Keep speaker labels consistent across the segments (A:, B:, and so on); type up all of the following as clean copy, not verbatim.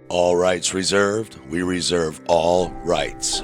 A: All rights reserved. We reserve all rights.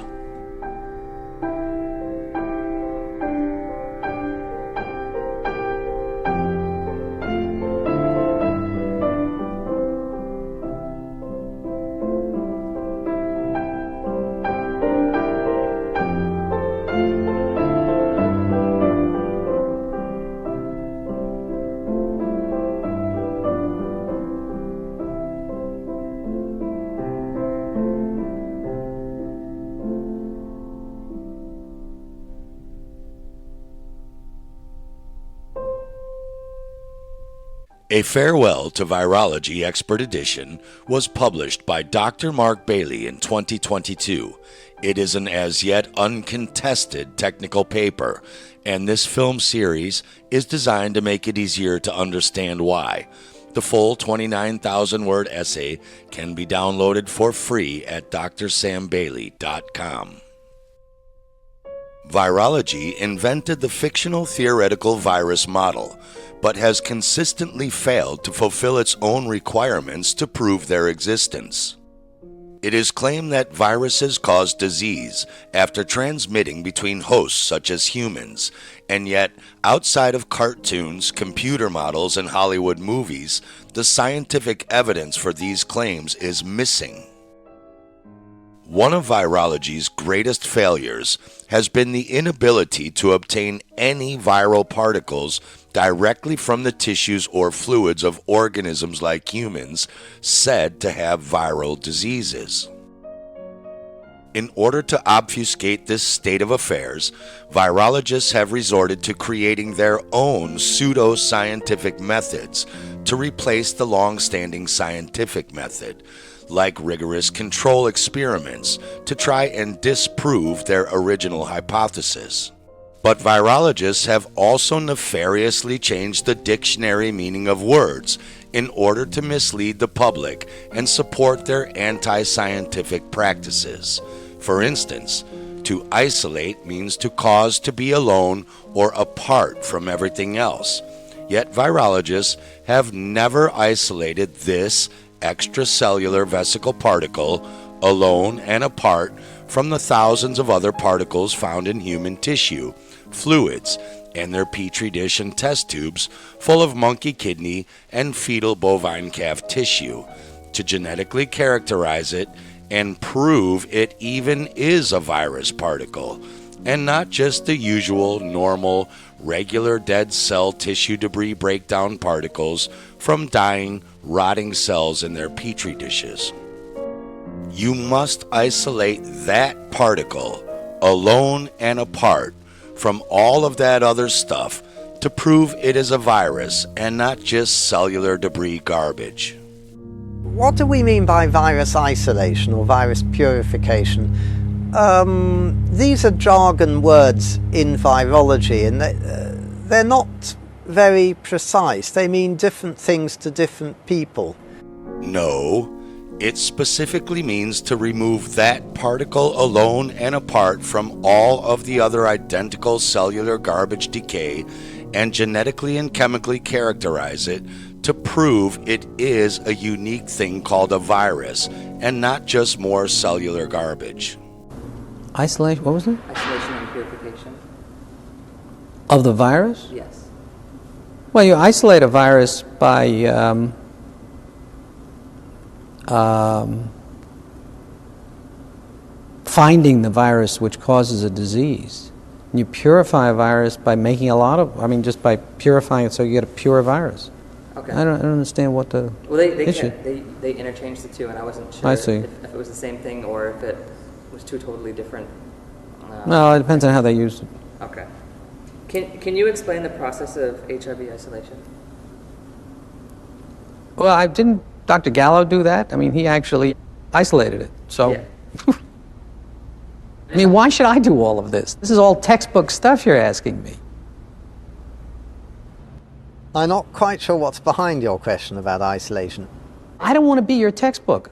A: A Farewell to Virology Expert Edition was published by Dr. Mark Bailey in 2022. It is an as yet uncontested technical paper, and this film series is designed to make it easier to understand why. The full 29,000-word essay can be downloaded for free at drsambailey.com. Virology invented the fictional theoretical virus model, but has consistently failed to fulfill its own requirements to prove their existence. It is claimed that viruses cause disease after transmitting between hosts such as humans, and yet, outside of cartoons, computer models, and Hollywood movies, the scientific evidence for these claims is missing. One of virology's greatest failures has been the inability to obtain any viral particles directly from the tissues or fluids of organisms like humans said to have viral diseases. In order to obfuscate this state of affairs, virologists have resorted to creating their own pseudo-scientific methods to replace the long-standing scientific method, like rigorous control experiments, to try and disprove their original hypothesis. But virologists have also nefariously changed the dictionary meaning of words in order to mislead the public and support their anti-scientific practices. For instance, to isolate means to cause to be alone or apart from everything else. Yet virologists have never isolated this extracellular vesicle particle alone and apart from the thousands of other particles found in human tissue, fluids, and their petri dish and test tubes full of monkey kidney and fetal bovine calf tissue, to genetically characterize it and prove it even is a virus particle, and not just the usual, normal, regular dead cell tissue debris breakdown particles from dying, rotting cells in their petri dishes. You must isolate that particle, alone and apart, from all of that other stuff to prove it is a virus and not just cellular debris garbage.
B: What do we mean by virus isolation or virus purification? These are jargon words in virology, and they're not very precise. They mean different things to different people.
A: No, it specifically means to remove that particle alone and apart from all of the other identical cellular garbage decay and genetically and chemically characterize it to prove it is a unique thing called a virus and not just more cellular garbage.
C: Isolation, what was it?
D: Isolation and purification.
C: Of the virus?
D: Yes.
C: Well, you isolate a virus by finding the virus which causes a disease. And you purify a virus by making just by purifying it so you get a pure virus.
D: Okay.
C: I don't understand what the issue.
D: They interchanged the two, and I wasn't sure
C: I see.
D: If it was the same thing or if it was two totally different.
C: No, it depends on how they use it.
D: Okay. Can you explain the process of HIV isolation?
C: Well, didn't Dr. Gallo do that? I mean, he actually isolated it. So,
D: Yeah.
C: I mean, why should I do all of this? This is all textbook stuff you're asking me.
B: I'm not quite sure what's behind your question about isolation.
C: I don't want to be your textbook.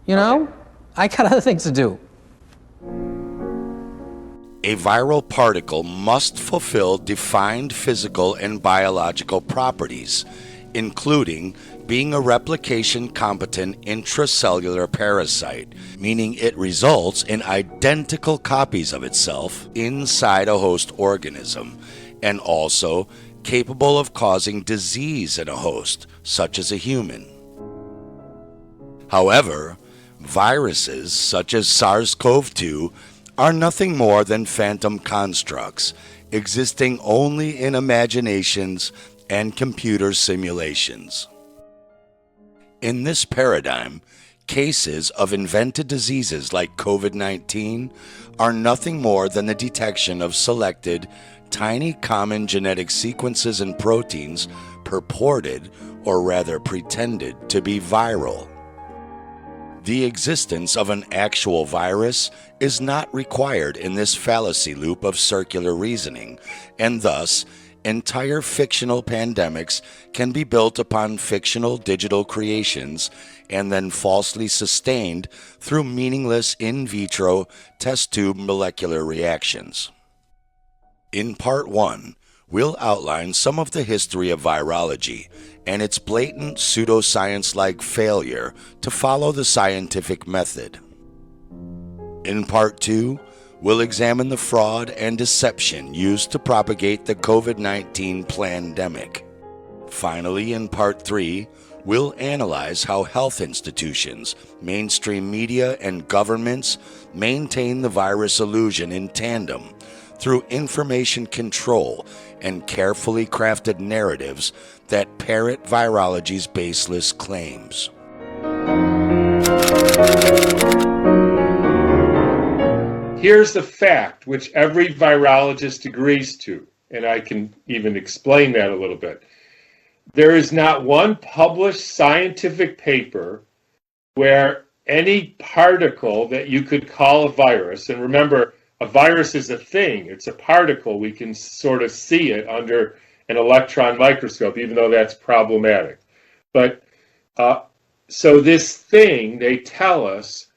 C: You know?
D: Okay.
C: I got other things to do.
A: A viral particle must fulfill defined physical and biological properties. including being a replication-competent intracellular parasite, meaning it results in identical copies of itself inside a host organism, and also capable of causing disease in a host, such as a human. However, viruses such as SARS-CoV-2 are nothing more than phantom constructs, existing only in imaginations and computer simulations. In this paradigm, cases of invented diseases like COVID-19 are nothing more than the detection of selected, tiny common genetic sequences and proteins purported, or rather pretended, to be viral. The existence of an actual virus is not required in this fallacy loop of circular reasoning, and thus, entire fictional pandemics can be built upon fictional digital creations and then falsely sustained through meaningless in vitro test tube molecular reactions. In Part 1, we'll outline some of the history of virology and its blatant pseudoscience-like failure to follow the scientific method. In Part 2, we'll examine the fraud and deception used to propagate the COVID-19 plandemic. Finally, in Part 3, we'll analyze how health institutions, mainstream media, and governments maintain the virus illusion in tandem through information control and carefully crafted narratives that parrot virology's baseless claims.
E: Here's the fact which every virologist agrees to, and I can even explain that a little bit. There is not one published scientific paper where any particle that you could call a virus, and remember, a virus is a thing, it's a particle, we can sort of see it under an electron microscope, even though that's problematic. But so this thing, they tell us,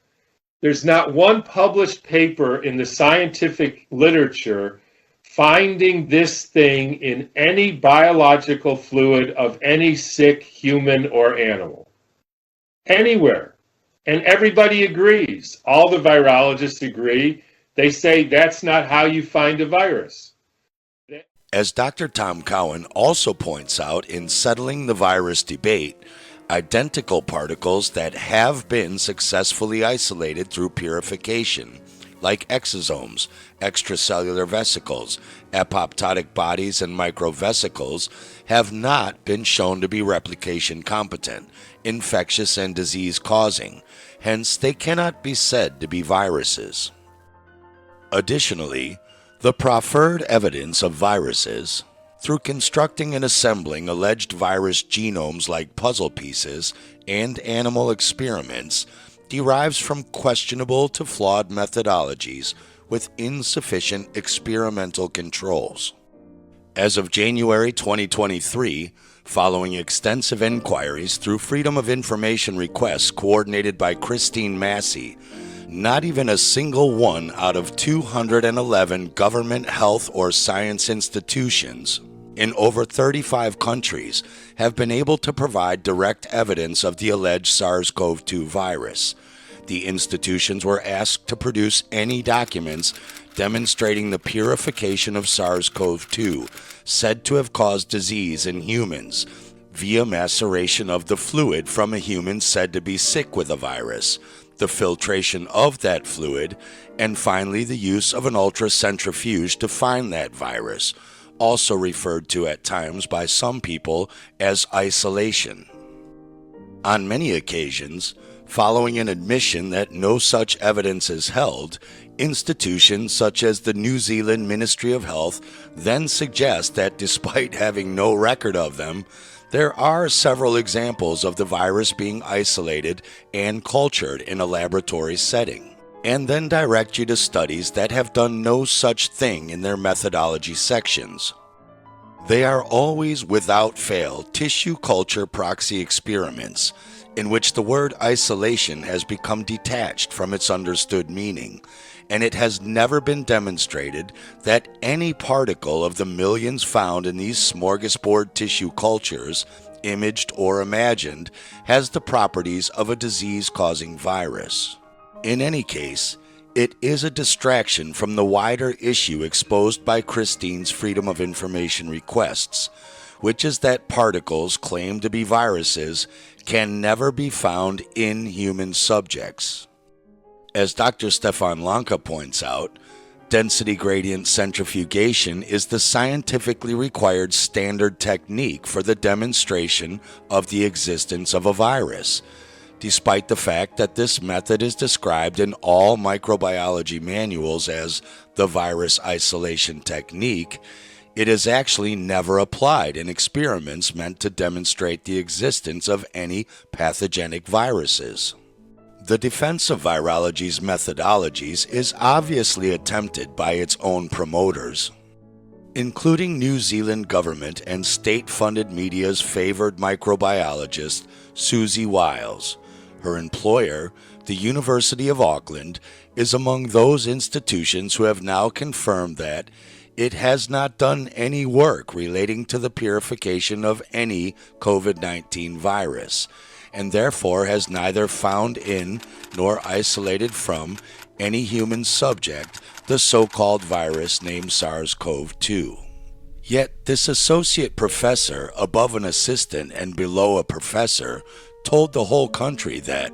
E: there's not one published paper in the scientific literature finding this thing in any biological fluid of any sick human or animal. Anywhere. And everybody agrees. All the virologists agree. They say that's not how you find a virus.
A: As Dr. Tom Cowan also points out in Settling the Virus Debate, identical particles that have been successfully isolated through purification, like exosomes, extracellular vesicles, apoptotic bodies, and microvesicles, have not been shown to be replication competent, infectious, and disease-causing. Hence, they cannot be said to be viruses. Additionally, the proffered evidence of viruses, through constructing and assembling alleged virus genomes like puzzle pieces and animal experiments, derives from questionable to flawed methodologies with insufficient experimental controls. As of January 2023, following extensive inquiries through Freedom of Information requests coordinated by Christine Massey, not even a single one out of 211 government health or science institutions in over 35 countries have been able to provide direct evidence of the alleged SARS-CoV-2 virus. The institutions were asked to produce any documents demonstrating the purification of SARS-CoV-2 said to have caused disease in humans via maceration of the fluid from a human said to be sick with a virus, the filtration of that fluid, and finally the use of an ultracentrifuge to find that virus, also referred to at times by some people as isolation. On many occasions, following an admission that no such evidence is held, institutions such as the New Zealand Ministry of Health then suggest that despite having no record of them, there are several examples of the virus being isolated and cultured in a laboratory setting, and then direct you to studies that have done no such thing in their methodology sections. They are always without fail tissue culture proxy experiments, in which the word isolation has become detached from its understood meaning, and it has never been demonstrated that any particle of the millions found in these smorgasbord tissue cultures imaged or imagined, has the properties of a disease-causing virus. In any case, it is a distraction from the wider issue exposed by Christine's Freedom of Information requests, which is that particles claimed to be viruses can never be found in human subjects. As Dr. Stefan Lanka points out, density gradient centrifugation is the scientifically required standard technique for the demonstration of the existence of a virus, despite the fact that this method is described in all microbiology manuals as the virus isolation technique. It is actually never applied in experiments meant to demonstrate the existence of any pathogenic viruses. The defense of virology's methodologies is obviously attempted by its own promoters, including New Zealand government and state-funded media's favored microbiologist, Susie Wiles. Her employer, the University of Auckland, is among those institutions who have now confirmed that it has not done any work relating to the purification of any COVID-19 virus, and therefore has neither found in nor isolated from any human subject the so-called virus named SARS-CoV-2. Yet this associate professor, above an assistant and below a professor, told the whole country that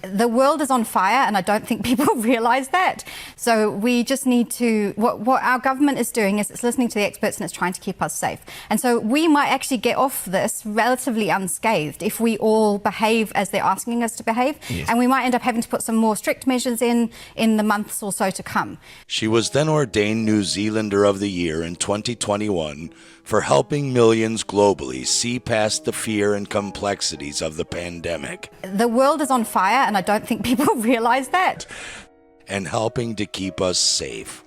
F: the world is on fire, and I don't think people realize that. So we just need to, what our government is doing is it's listening to the experts and it's trying to keep us safe. And so we might actually get off this relatively unscathed if we all behave as they're asking us to behave. Yes. And we might end up having to put some more strict measures in the months or so to come.
A: She was then ordained New Zealander of the Year in 2021 for helping millions globally see past the fear and complexities of the pandemic.
F: The world is on fire, and I don't think people realize that.
A: And helping to keep us safe.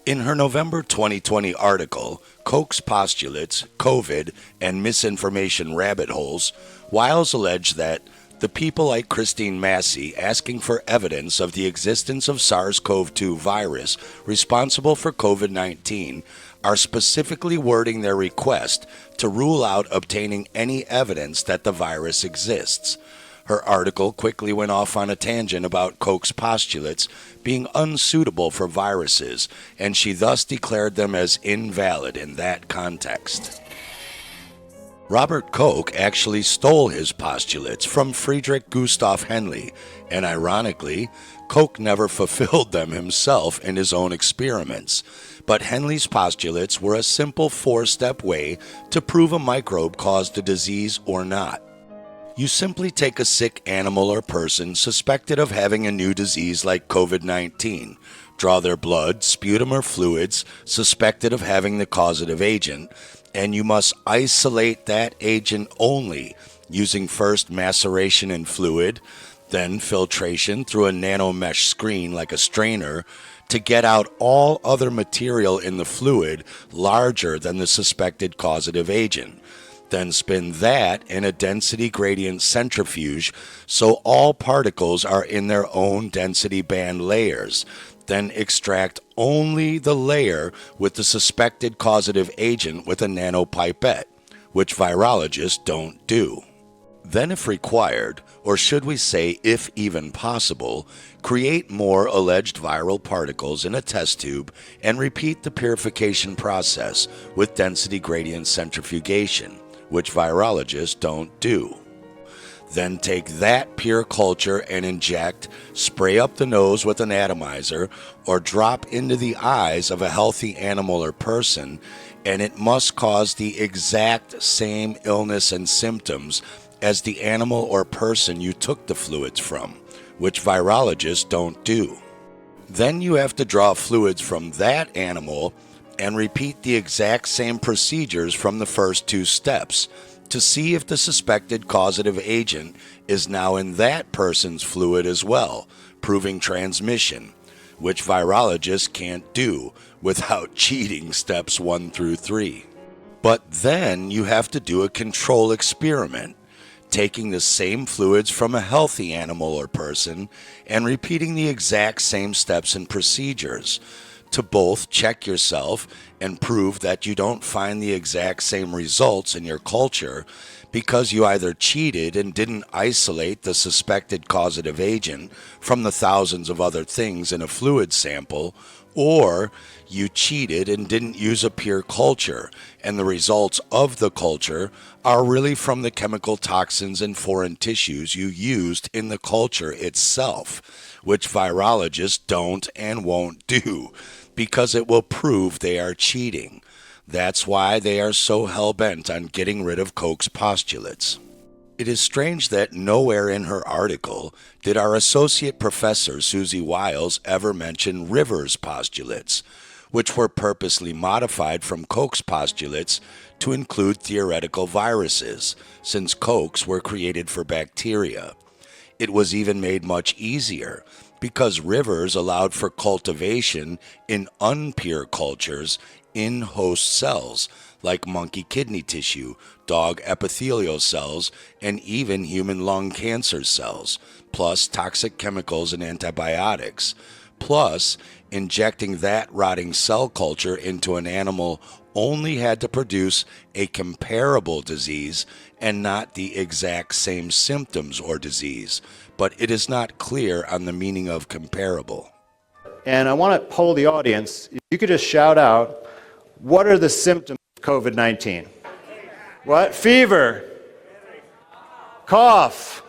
A: In her November 2020 article, Koch's Postulates, COVID, and Misinformation Rabbit Holes, Wiles alleged that the people like Christine Massey asking for evidence of the existence of SARS-CoV-2 virus responsible for COVID-19 are specifically wording their request to rule out obtaining any evidence that the virus exists. Her article quickly went off on a tangent about Koch's postulates being unsuitable for viruses, and she thus declared them as invalid in that context. Robert Koch actually stole his postulates from Friedrich Gustav Henle, and ironically, Koch never fulfilled them himself in his own experiments. But Henle's postulates were a simple four-step way to prove a microbe caused a disease or not. You simply take a sick animal or person suspected of having a new disease like COVID-19, draw their blood, sputum, or fluids suspected of having the causative agent, and you must isolate that agent only, using first maceration in fluid, then filtration through a nanomesh screen like a strainer, to get out all other material in the fluid larger than the suspected causative agent. Then spin that in a density gradient centrifuge so all particles are in their own density band layers. Then extract only the layer with the suspected causative agent with a nanopipette, which virologists don't do. Then, if required, or should we say if even possible, create more alleged viral particles in a test tube and repeat the purification process with density gradient centrifugation, which virologists don't do. Then take that pure culture and inject, spray up the nose with an atomizer, or drop into the eyes of a healthy animal or person, and it must cause the exact same illness and symptoms as the animal or person you took the fluids from, which virologists don't do. Then you have to draw fluids from that animal and repeat the exact same procedures from the first two steps to see if the suspected causative agent is now in that person's fluid as well, proving transmission, which virologists can't do without cheating steps 1 through 3. But then you have to do a control experiment, taking the same fluids from a healthy animal or person and repeating the exact same steps and procedures to both check yourself and prove that you don't find the exact same results in your culture because you either cheated and didn't isolate the suspected causative agent from the thousands of other things in a fluid sample, or you cheated and didn't use a pure culture, and the results of the culture are really from the chemical toxins and foreign tissues you used in the culture itself, which virologists don't and won't do, because it will prove they are cheating. That's why they are so hell-bent on getting rid of Koch's postulates. It is strange that nowhere in her article did our associate professor Susie Wiles ever mention Rivers' postulates, which were purposely modified from Koch's postulates to include theoretical viruses, since Koch's were created for bacteria. It was even made much easier, because Rivers allowed for cultivation in unpure cultures in host cells, like monkey kidney tissue, dog epithelial cells, and even human lung cancer cells, plus toxic chemicals and antibiotics. Plus, injecting that rotting cell culture into an animal only had to produce a comparable disease and not the exact same symptoms or disease, but it is not clear on the meaning of comparable.
G: And I want to poll the audience. If you could just shout out, what are the symptoms of COVID-19? What? Fever. Cough.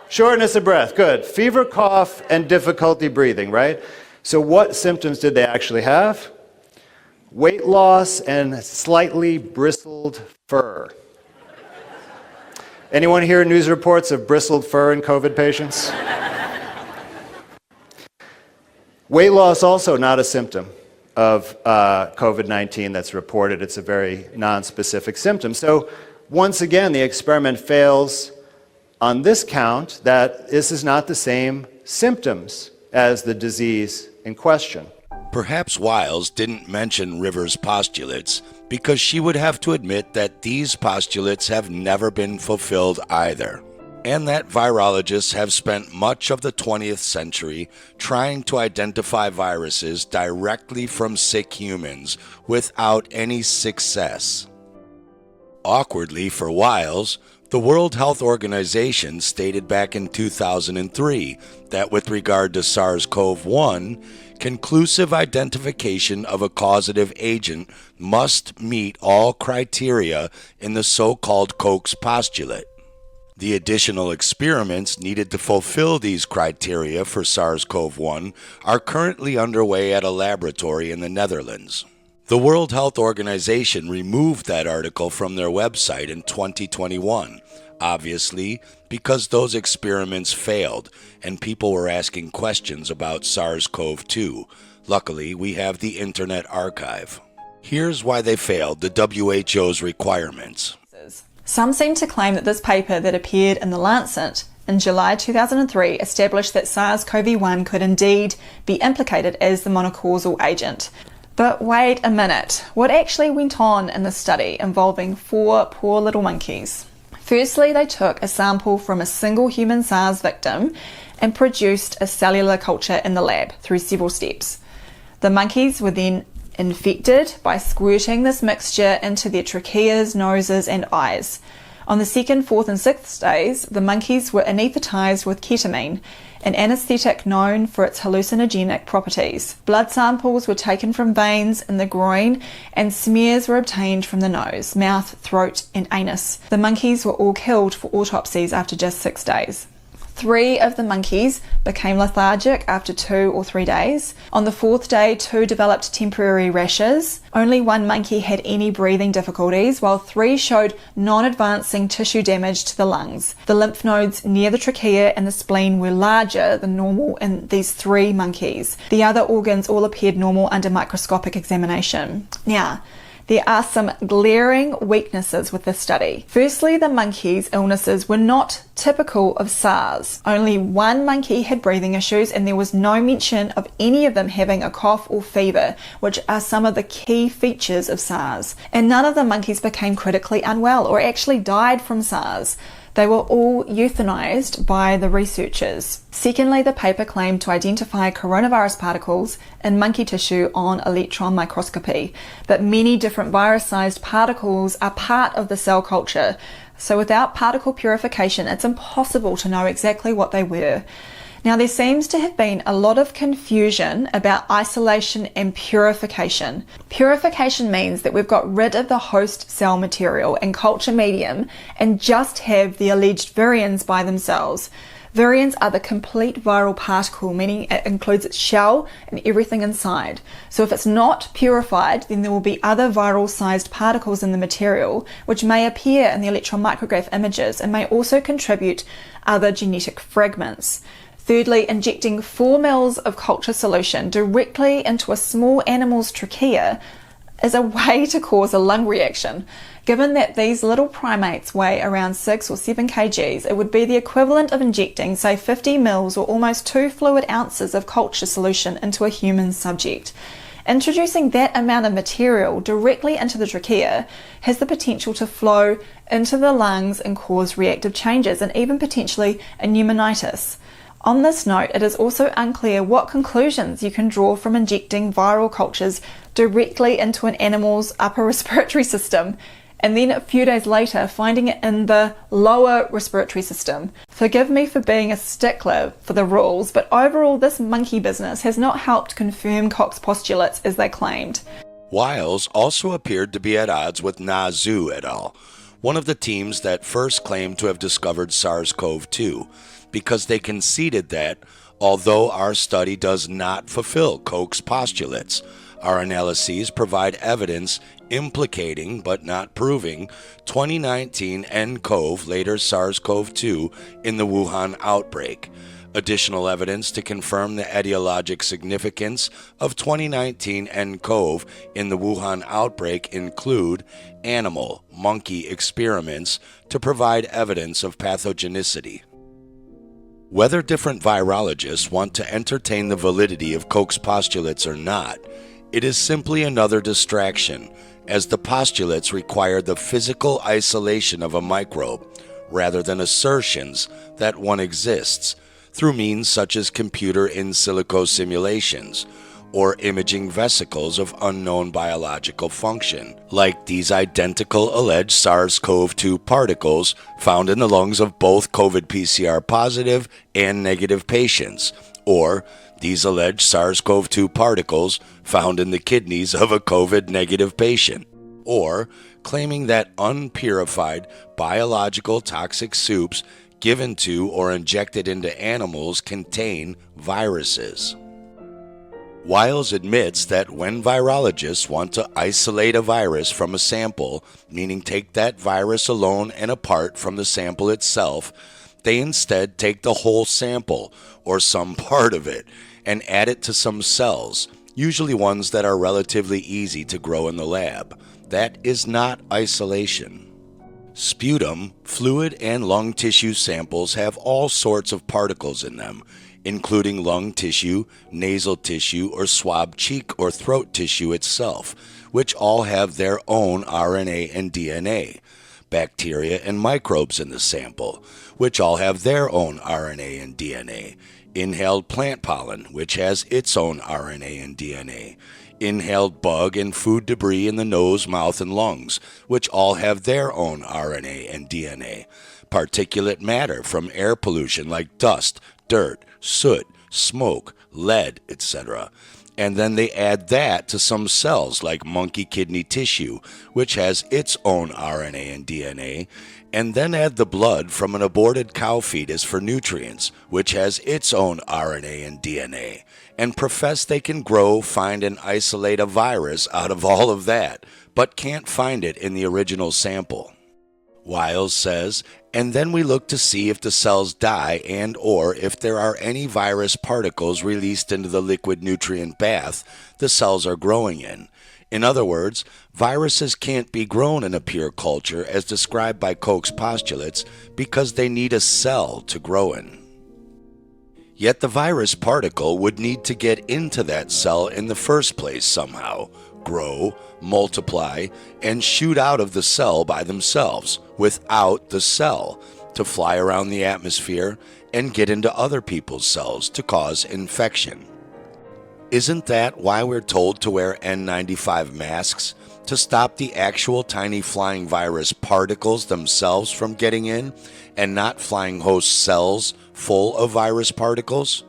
G: Shortness of breath. Good. Fever, cough, and difficulty breathing, right? So what symptoms did they actually have? Weight loss and slightly bristled fur. Anyone hear news reports of bristled fur in COVID patients? Weight loss also not a symptom of COVID-19 that's reported. It's a very non-specific symptom. So once again, the experiment fails on this count, that this is not the same symptoms as the disease in question.
A: Perhaps Wiles didn't mention Rivers' postulates because she would have to admit that these postulates have never been fulfilled either, and that virologists have spent much of the 20th century trying to identify viruses directly from sick humans without any success. Awkwardly for Wiles, the World Health Organization stated back in 2003 that with regard to SARS-CoV-1, conclusive identification of a causative agent must meet all criteria in the so-called Koch's postulate. The additional experiments needed to fulfill these criteria for SARS-CoV-1 are currently underway at a laboratory in the Netherlands. The World Health Organization removed that article from their website in 2021, obviously because those experiments failed and people were asking questions about SARS-CoV-2. Luckily, we have the Internet Archive. Here's why they failed the WHO's requirements.
H: Some seem to claim that this paper that appeared in The Lancet in July 2003 established that SARS-CoV-1 could indeed be implicated as the monocausal agent. But wait a minute, what actually went on in the study involving 4 poor little monkeys? Firstly, they took a sample from a single human SARS victim and produced a cellular culture in the lab through several steps. The monkeys were then infected by squirting this mixture into their tracheas, noses and eyes. On the 2nd, 4th and 6th days, the monkeys were anaesthetized with ketamine, an anesthetic known for its hallucinogenic properties. Blood samples were taken from veins in the groin and smears were obtained from the nose, mouth, throat and anus. The monkeys were all killed for autopsies after just 6 days. 3 of the monkeys became lethargic after 2 or 3 days. On the 4th day, 2 developed temporary rashes. Only 1 monkey had any breathing difficulties, while 3 showed non-advancing tissue damage to the lungs. The lymph nodes near the trachea and the spleen were larger than normal in these 3 monkeys. The other organs all appeared normal under microscopic examination. Now, there are some glaring weaknesses with this study. Firstly, the monkeys' illnesses were not typical of SARS. Only 1 monkey had breathing issues and there was no mention of any of them having a cough or fever, which are some of the key features of SARS. And none of the monkeys became critically unwell or actually died from SARS. They were all euthanized by the researchers. Secondly, the paper claimed to identify coronavirus particles in monkey tissue on electron microscopy, but many different virus-sized particles are part of the cell culture, so without particle purification, it's impossible to know exactly what they were. Now, there seems to have been a lot of confusion about isolation and purification. Purification means that we've got rid of the host cell material and culture medium and just have the alleged virions by themselves. Virions are the complete viral particle, meaning it includes its shell and everything inside. So if it's not purified, then there will be other viral-sized particles in the material, which may appear in the electron micrograph images and may also contribute other genetic fragments. Thirdly, injecting 4 mL of culture solution directly into a small animal's trachea is a way to cause a lung reaction. Given that these little primates weigh around 6 or 7 kgs, it would be the equivalent of injecting, say, 50 mL or almost 2 fluid ounces of culture solution into a human subject. Introducing that amount of material directly into the trachea has the potential to flow into the lungs and cause reactive changes and even potentially a pneumonitis. On this note, it is also unclear what conclusions you can draw from injecting viral cultures directly into an animal's upper respiratory system and then a few days later finding it in the lower respiratory system. Forgive me for being a stickler for the rules, but overall this monkey business has not helped confirm Koch's postulates as they claimed.
A: Wiles also appeared to be at odds with Na Zhu et al., one of the teams that first claimed to have discovered SARS-CoV-2, because they conceded that, although our study does not fulfill Koch's postulates, our analyses provide evidence implicating but not proving 2019 nCoV, later SARS-CoV-2, in the Wuhan outbreak. Additional evidence to confirm the etiologic significance of 2019 nCoV in the Wuhan outbreak include animal, monkey experiments to provide evidence of pathogenicity. Whether different virologists want to entertain the validity of Koch's postulates or not, it is simply another distraction, as the postulates require the physical isolation of a microbe, rather than assertions that one exists, through means such as computer in silico simulations, or imaging vesicles of unknown biological function, like these identical alleged SARS-CoV-2 particles found in the lungs of both COVID PCR positive and negative patients, or these alleged SARS-CoV-2 particles found in the kidneys of a COVID negative patient, or claiming that unpurified biological toxic soups given to or injected into animals contain viruses. Wiles admits that when virologists want to isolate a virus from a sample, meaning take that virus alone and apart from the sample itself, they instead take the whole sample, or some part of it, and add it to some cells, usually ones that are relatively easy to grow in the lab. That is not isolation. Sputum, fluid, and lung tissue samples have all sorts of particles in them, including lung tissue, nasal tissue, or swab cheek or throat tissue itself, which all have their own RNA and DNA, bacteria and microbes in the sample, which all have their own RNA and DNA, inhaled plant pollen, which has its own RNA and DNA, inhaled bug and food debris in the nose, mouth, and lungs, which all have their own RNA and DNA, particulate matter from air pollution like dust, dirt, soot, smoke, lead, etc. And then they add that to some cells like monkey kidney tissue, which has its own RNA and DNA, and then add the blood from an aborted cow fetus for nutrients, which has its own RNA and DNA, and profess they can grow, find, and isolate a virus out of all of that, but can't find it in the original sample. Wiles says, and then we look to see if the cells die and or if there are any virus particles released into the liquid nutrient bath the cells are growing in. In other words, viruses can't be grown in a pure culture as described by Koch's postulates because they need a cell to grow in. Yet the virus particle would need to get into that cell in the first place somehow, grow, multiply, and shoot out of the cell by themselves, without the cell, to fly around the atmosphere and get into other people's cells to cause infection. Isn't that why we're told to wear N95 masks? To stop the actual tiny flying virus particles themselves from getting in, and not flying host cells full of virus particles?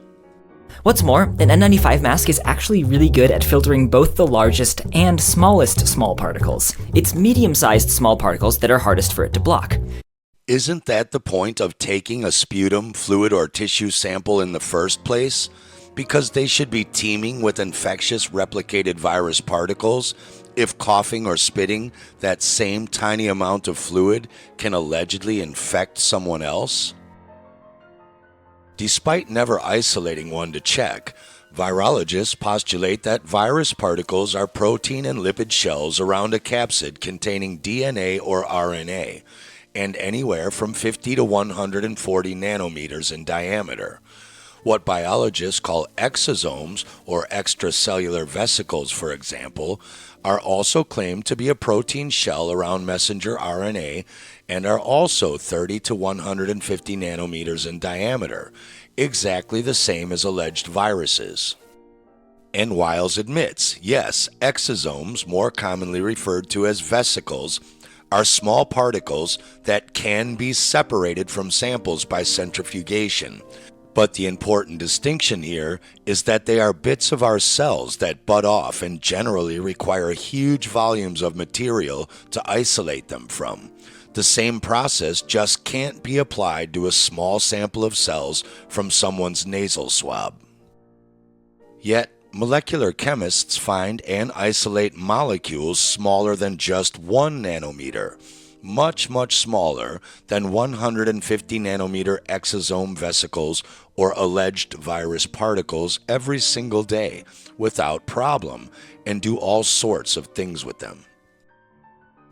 I: What's more, an N95 mask is actually really good at filtering both the largest and smallest small particles. It's medium-sized small particles that are hardest for it to block.
A: Isn't that the point of taking a sputum, fluid, or tissue sample in the first place? Because they should be teeming with infectious replicated virus particles. If coughing or spitting that same tiny amount of fluid can allegedly infect someone else? Despite never isolating one to check, virologists postulate that virus particles are protein and lipid shells around a capsid containing DNA or RNA, and anywhere from 50 to 140 nanometers in diameter. What biologists call exosomes, or extracellular vesicles, for example, are also claimed to be a protein shell around messenger RNA and are also 30 to 150 nanometers in diameter, exactly the same as alleged viruses. And Wiles admits, yes, exosomes, more commonly referred to as vesicles, are small particles that can be separated from samples by centrifugation. But the important distinction here is that they are bits of our cells that bud off and generally require huge volumes of material to isolate them from. The same process just can't be applied to a small sample of cells from someone's nasal swab. Yet, molecular chemists find and isolate molecules smaller than just 1 nanometer, much smaller than 150 nanometer exosome vesicles or alleged virus particles every single day without problem, and do all sorts of things with them.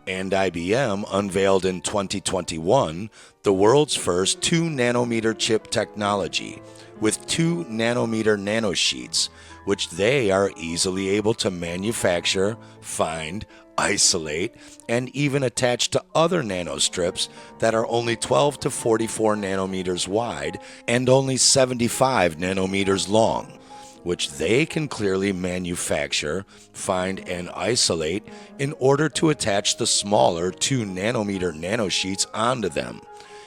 A: And IBM unveiled in 2021 the world's first 2 nanometer chip technology with 2 nanometer nanosheets, which they are easily able to manufacture, find, isolate, and even attach to other nanostrips that are only 12 to 44 nanometers wide and only 75 nanometers long, which they can clearly manufacture, find, and isolate in order to attach the smaller 2 nanometer nanosheets onto them.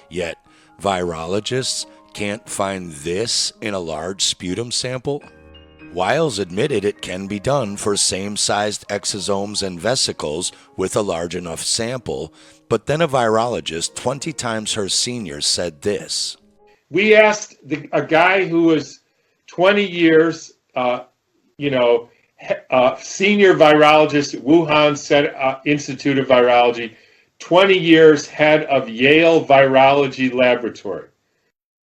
A: Yet, virologists can't find this in a large sputum sample? Wiles admitted it can be done for same-sized exosomes and vesicles with a large enough sample, but then a virologist 20 times her senior said this.
E: We asked a guy who was 20 years, senior virologist at Wuhan Institute of Virology, 20 years head of Yale Virology Laboratory.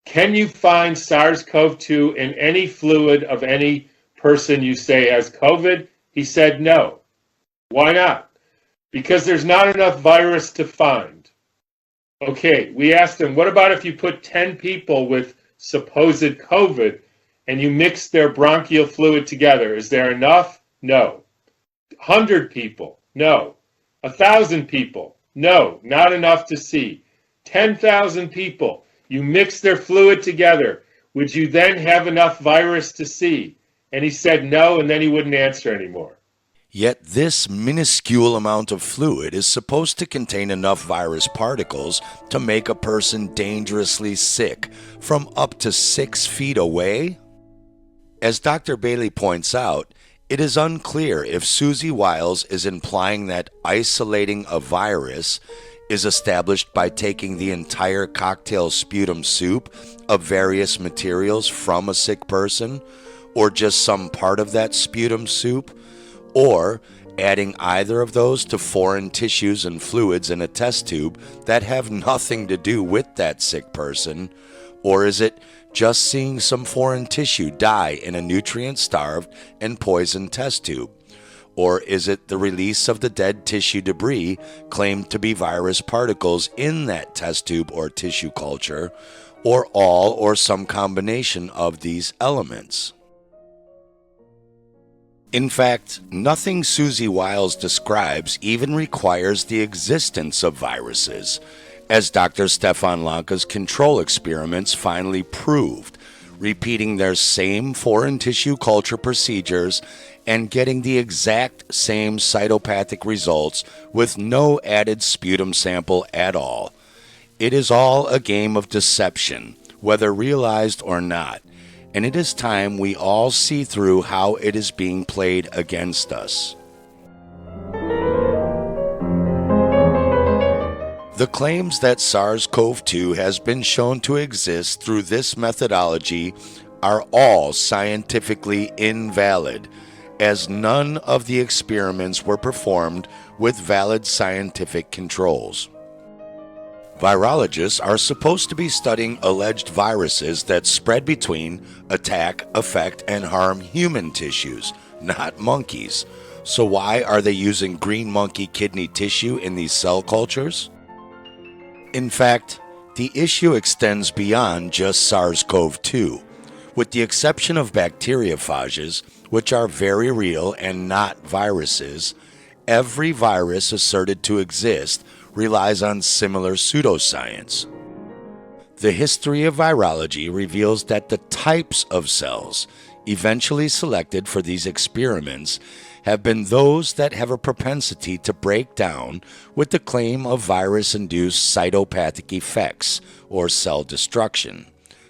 E: Can you find SARS-CoV-2 in any fluid of any person you say has COVID? He said no. Why not? Because there's not enough virus to find. Okay, we asked him, what about if you put 10 people with supposed COVID and you mix their bronchial fluid together? Is there enough? No. 100 people? No. 1,000 people? No, not enough to see. 10,000 people, you mix their fluid together. Would you then have enough virus to see? And he said no, and then he wouldn't answer anymore.
A: Yet this minuscule amount of fluid is supposed to contain enough virus particles to make a person dangerously sick from up to 6 feet away? As Dr. Bailey points out, it is unclear if Susie Wiles is implying that isolating a virus is established by taking the entire cocktail sputum soup of various materials from a sick person, or just some part of that sputum soup, or adding either of those to foreign tissues and fluids in a test tube that have nothing to do with that sick person, or is it just seeing some foreign tissue die in a nutrient-starved and poisoned test tube? Or is it the release of the dead tissue debris claimed to be virus particles in that test tube or tissue culture, or all or some combination of these elements? In fact, nothing Susie Wiles describes even requires the existence of viruses, as Dr. Stefan Lanka's control experiments finally proved, repeating their same foreign tissue culture procedures and getting the exact same cytopathic results with no added sputum sample at all. It is all a game of deception, whether realized or not, and it is time we all see through how it is being played against us. The claims that SARS-CoV-2 has been shown to exist through this methodology are all scientifically invalid, as none of the experiments were performed with valid scientific controls. Virologists are supposed to be studying alleged viruses that spread between, attack, affect, and harm human tissues, not monkeys. So why are they using green monkey kidney tissue in these cell cultures? In fact, the issue extends beyond just SARS-CoV-2. With the exception of bacteriophages, which are very real and not viruses, every virus asserted to exist relies on similar pseudoscience. The history of virology reveals that the types of cells eventually selected for these experiments have been those that have a propensity to break down with the claim of virus-induced cytopathic effects or cell destruction.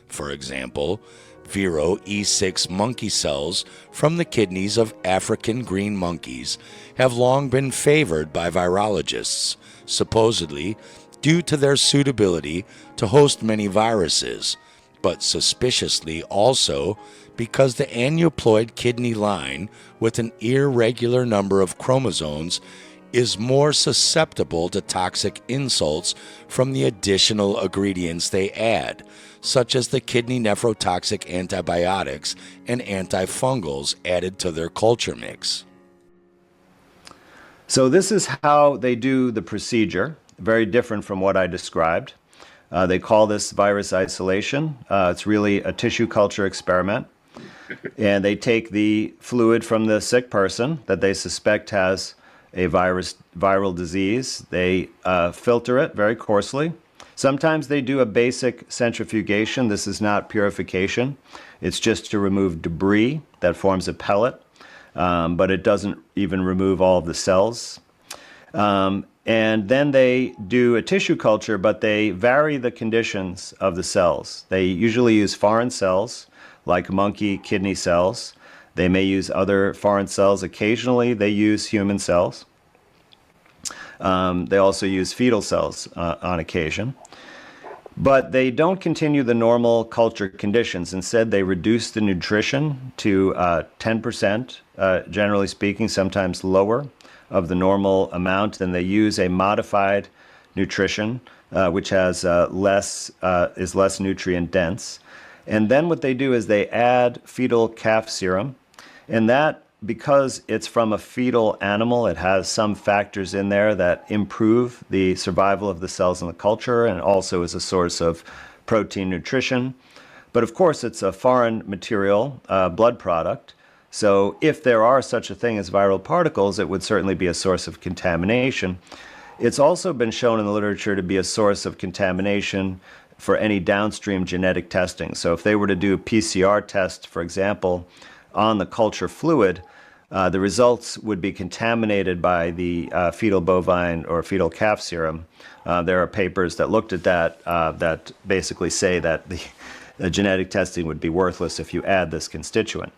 A: For example, Viro E6 monkey cells from the kidneys of African green monkeys have long been favored by virologists, supposedly due to their suitability to host many viruses, but suspiciously also because the aneuploid kidney line with an irregular number of chromosomes is more susceptible to toxic insults from the additional ingredients they add, such as the kidney nephrotoxic antibiotics and antifungals added to their culture mix.
G: So this is how they do the procedure, very different from what I described. They call this virus isolation. It's really a tissue culture experiment. And they take the fluid from the sick person that they suspect has a viral disease. They filter it very coarsely. Sometimes they do a basic centrifugation. This is not purification. It's just to remove debris that forms a pellet, but it doesn't even remove all of the cells. And then they do a tissue culture, but they vary the conditions of the cells. They usually use foreign cells, like monkey kidney cells. They may use other foreign cells. Occasionally, they use human cells. They also use fetal cells on occasion. But they don't continue the normal culture conditions. Instead, they reduce the nutrition to 10%, generally speaking, sometimes lower of the normal amount. Then they use a modified nutrition, which has is less nutrient dense. And then what they do is they add fetal calf serum, and that, because it's from a fetal animal, it has some factors in there that improve the survival of the cells in the culture and also is a source of protein nutrition. But of course, it's a foreign material, blood product. So if there are such a thing as viral particles, it would certainly be a source of contamination. It's also been shown in the literature to be a source of contamination for any downstream genetic testing. So if they were to do a PCR test, for example, on the culture fluid, the results would be contaminated by the fetal bovine or fetal calf serum. There are papers that looked at that that basically say that the genetic testing would be worthless if you add this constituent.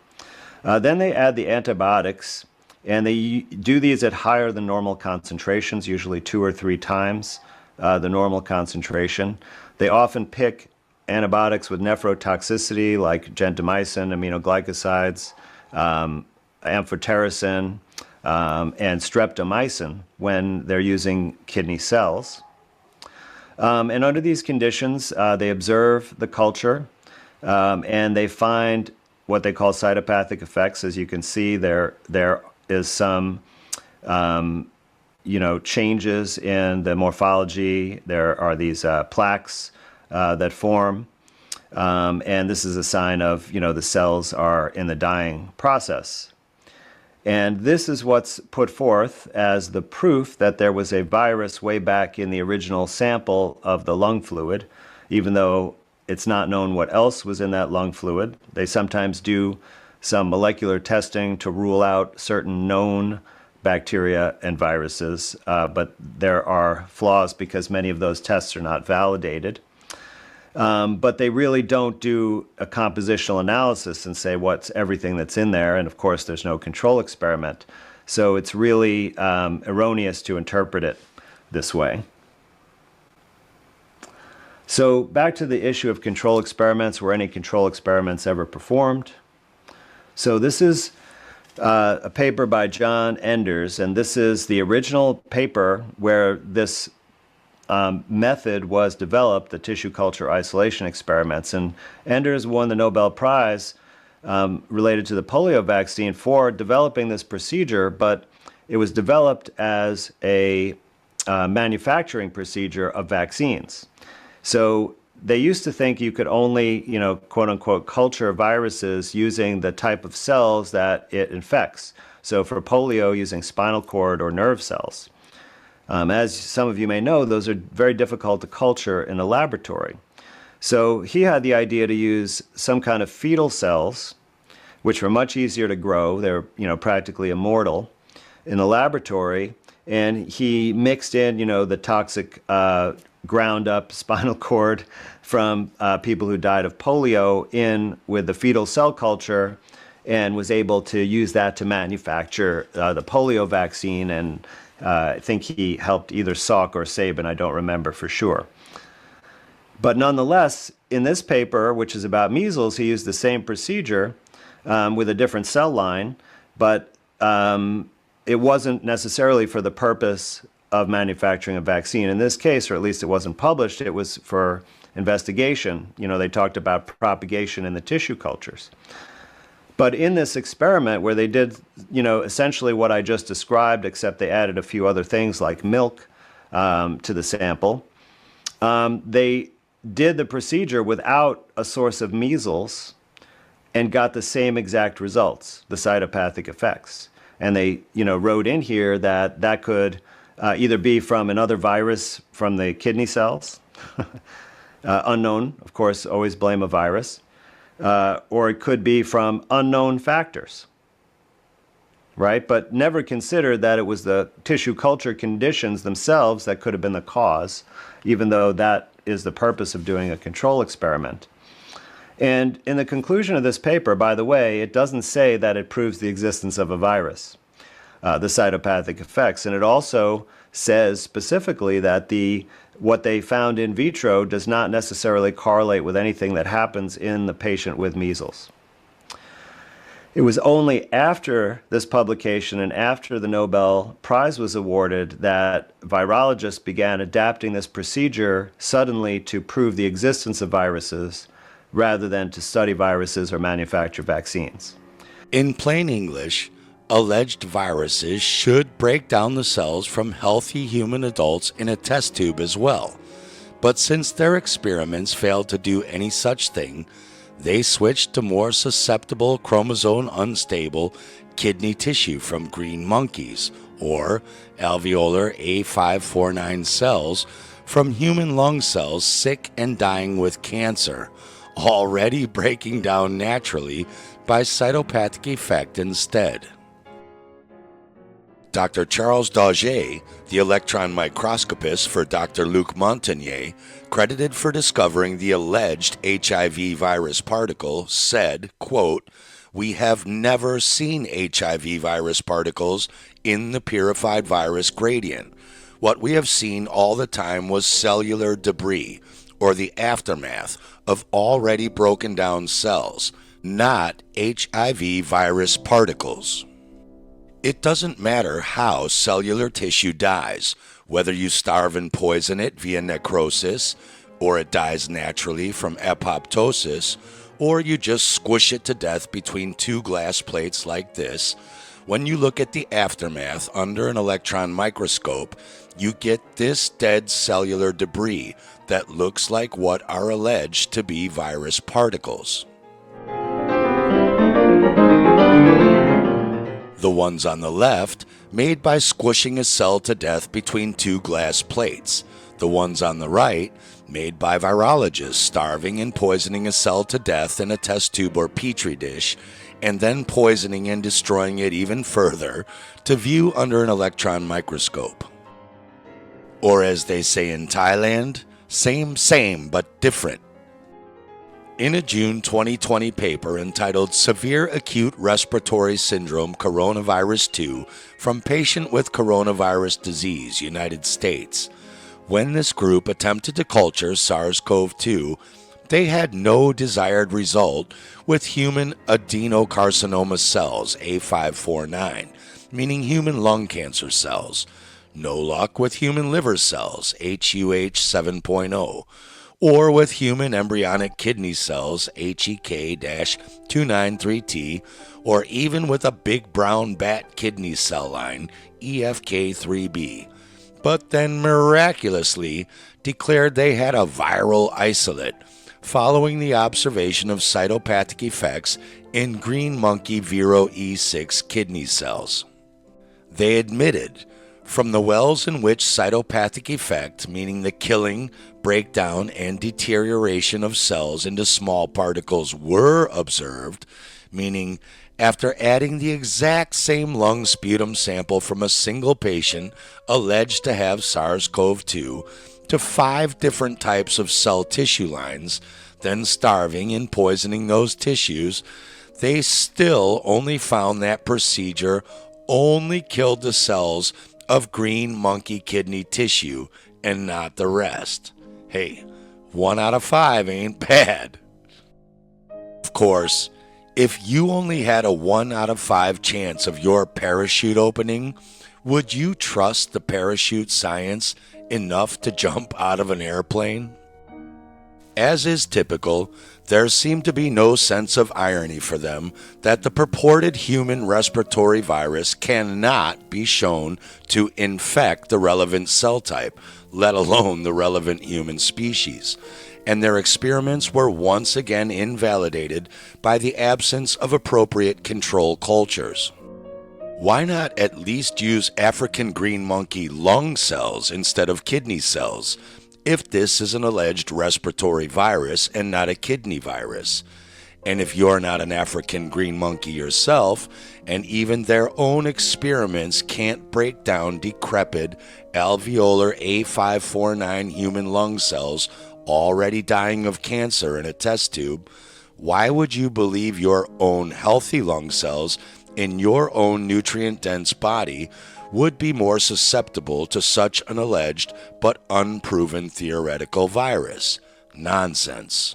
G: Then they add the antibiotics, and they do these at higher than normal concentrations, usually 2 or 3 times the normal concentration. They often pick antibiotics with nephrotoxicity like gentamicin, aminoglycosides, amphotericin, and streptomycin when they're using kidney cells. And under these conditions, they observe the culture and they find what they call cytopathic effects. As you can see, there is some changes in the morphology. There are these plaques that form, and this is a sign of, the cells are in the dying process. And this is what's put forth as the proof that there was a virus way back in the original sample of the lung fluid, even though it's not known what else was in that lung fluid. They sometimes do some molecular testing to rule out certain known bacteria and viruses, but there are flaws because many of those tests are not validated. But they really don't do a compositional analysis and say what's everything that's in there. And of course, there's no control experiment. So it's really erroneous to interpret it this way. So back to the issue of control experiments. Were any control experiments ever performed? So this is a paper by John Enders, and this is the original paper where this method was developed, the tissue culture isolation experiments. And Enders won the Nobel Prize related to the polio vaccine for developing this procedure, but it was developed as a manufacturing procedure of vaccines. So they used to think you could only, quote unquote, culture viruses using the type of cells that it infects. So for polio, using spinal cord or nerve cells. As some of you may know, those are very difficult to culture in a laboratory. So he had the idea to use some kind of fetal cells, which were much easier to grow. They're, practically immortal in the laboratory. And he mixed in, the toxic ground up spinal cord from people who died of polio in with the fetal cell culture, and was able to use that to manufacture the polio vaccine. And I think he helped either Salk or Sabin, I don't remember for sure. But nonetheless, in this paper, which is about measles, he used the same procedure with a different cell line, but it wasn't necessarily for the purpose of manufacturing a vaccine. In this case, or at least it wasn't published, it was for investigation. They talked about propagation in the tissue cultures. But in this experiment where they did, essentially what I just described, except they added a few other things like milk to the sample, they did the procedure without a source of measles and got the same exact results, the cytopathic effects. And they, wrote in here that that could either be from another virus from the kidney cells, unknown, of course, always blame a virus, or it could be from unknown factors, right? But never considered that it was the tissue culture conditions themselves that could have been the cause, even though that is the purpose of doing a control experiment. And in the conclusion of this paper, by the way, it doesn't say that it proves the existence of a virus, the cytopathic effects. And it also says specifically that what they found in vitro does not necessarily correlate with anything that happens in the patient with measles. It was only after this publication and after the Nobel Prize was awarded that virologists began adapting this procedure suddenly to prove the existence of viruses rather than to study viruses or manufacture vaccines.
A: In plain English, alleged viruses should break down the cells from healthy human adults in a test tube as well. But since their experiments failed to do any such thing, they switched to more susceptible chromosome unstable kidney tissue from green monkeys, or alveolar A549 cells from human lung cells sick and dying with cancer, already breaking down naturally by cytopathic effect instead. Dr. Charles Dauger, the electron microscopist for Dr. Luc Montagnier, credited for discovering the alleged HIV virus particle, said, quote, "We have never seen HIV virus particles in the purified virus gradient. What we have seen all the time was cellular debris, or the aftermath of already broken down cells, not HIV virus particles." It doesn't matter how cellular tissue dies, whether you starve and poison it via necrosis, or it dies naturally from apoptosis, or you just squish it to death between two glass plates like this. When you look at the aftermath under an electron microscope, you get this dead cellular debris that looks like what are alleged to be virus particles. The ones on the left made by squishing a cell to death between two glass plates. The ones on the right made by virologists starving and poisoning a cell to death in a test tube or petri dish, and then poisoning and destroying it even further to view under an electron microscope. Or as they say in Thailand, same but different. In a June 2020 paper entitled Severe Acute Respiratory Syndrome Coronavirus 2 from Patient with Coronavirus Disease, United States, when this group attempted to culture SARS-CoV-2, they had no desired result with human adenocarcinoma cells, A549, meaning human lung cancer cells. No luck with human liver cells, HUH 7.0, or with human embryonic kidney cells, HEK-293T, or even with a big brown bat kidney cell line, EFK3B. But then miraculously declared they had a viral isolate, following the observation of cytopathic effects in green monkey Virology I kidney cells. They admitted from the wells in which cytopathic effect, meaning the killing, breakdown, and deterioration of cells into small particles, were observed, meaning after adding the exact same lung sputum sample from a single patient alleged to have SARS-CoV-2 to 5 different types of cell tissue lines, then starving and poisoning those tissues, they still only found that procedure only killed the cells of green monkey kidney tissue and not the rest. Hey, 1 out of 5 ain't bad. Of course, if you only had a 1 out of 5 chance of your parachute opening, would you trust the parachute science enough to jump out of an airplane? As is typical, there seemed to be no sense of irony for them that the purported human respiratory virus cannot be shown to infect the relevant cell type, let alone the relevant human species, and their experiments were once again invalidated by the absence of appropriate control cultures. Why not at least use African green monkey lung cells instead of kidney cells, if this is an alleged respiratory virus and not a kidney virus? And if you're not an African green monkey yourself, and even their own experiments can't break down decrepit alveolar A549 human lung cells already dying of cancer in a test tube, why would you believe your own healthy lung cells in your own nutrient-dense body would be more susceptible to such an alleged but unproven theoretical virus? Nonsense.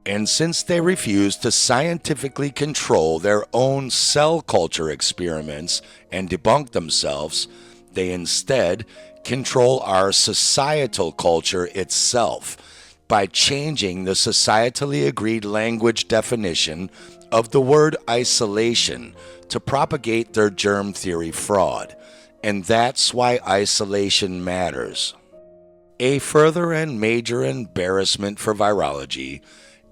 A: And since they refuse to scientifically control their own cell culture experiments and debunk themselves, they instead control our societal culture itself by changing the societally agreed language definition of the word isolation to propagate their germ theory fraud. And that's why isolation matters. A further and major embarrassment for virology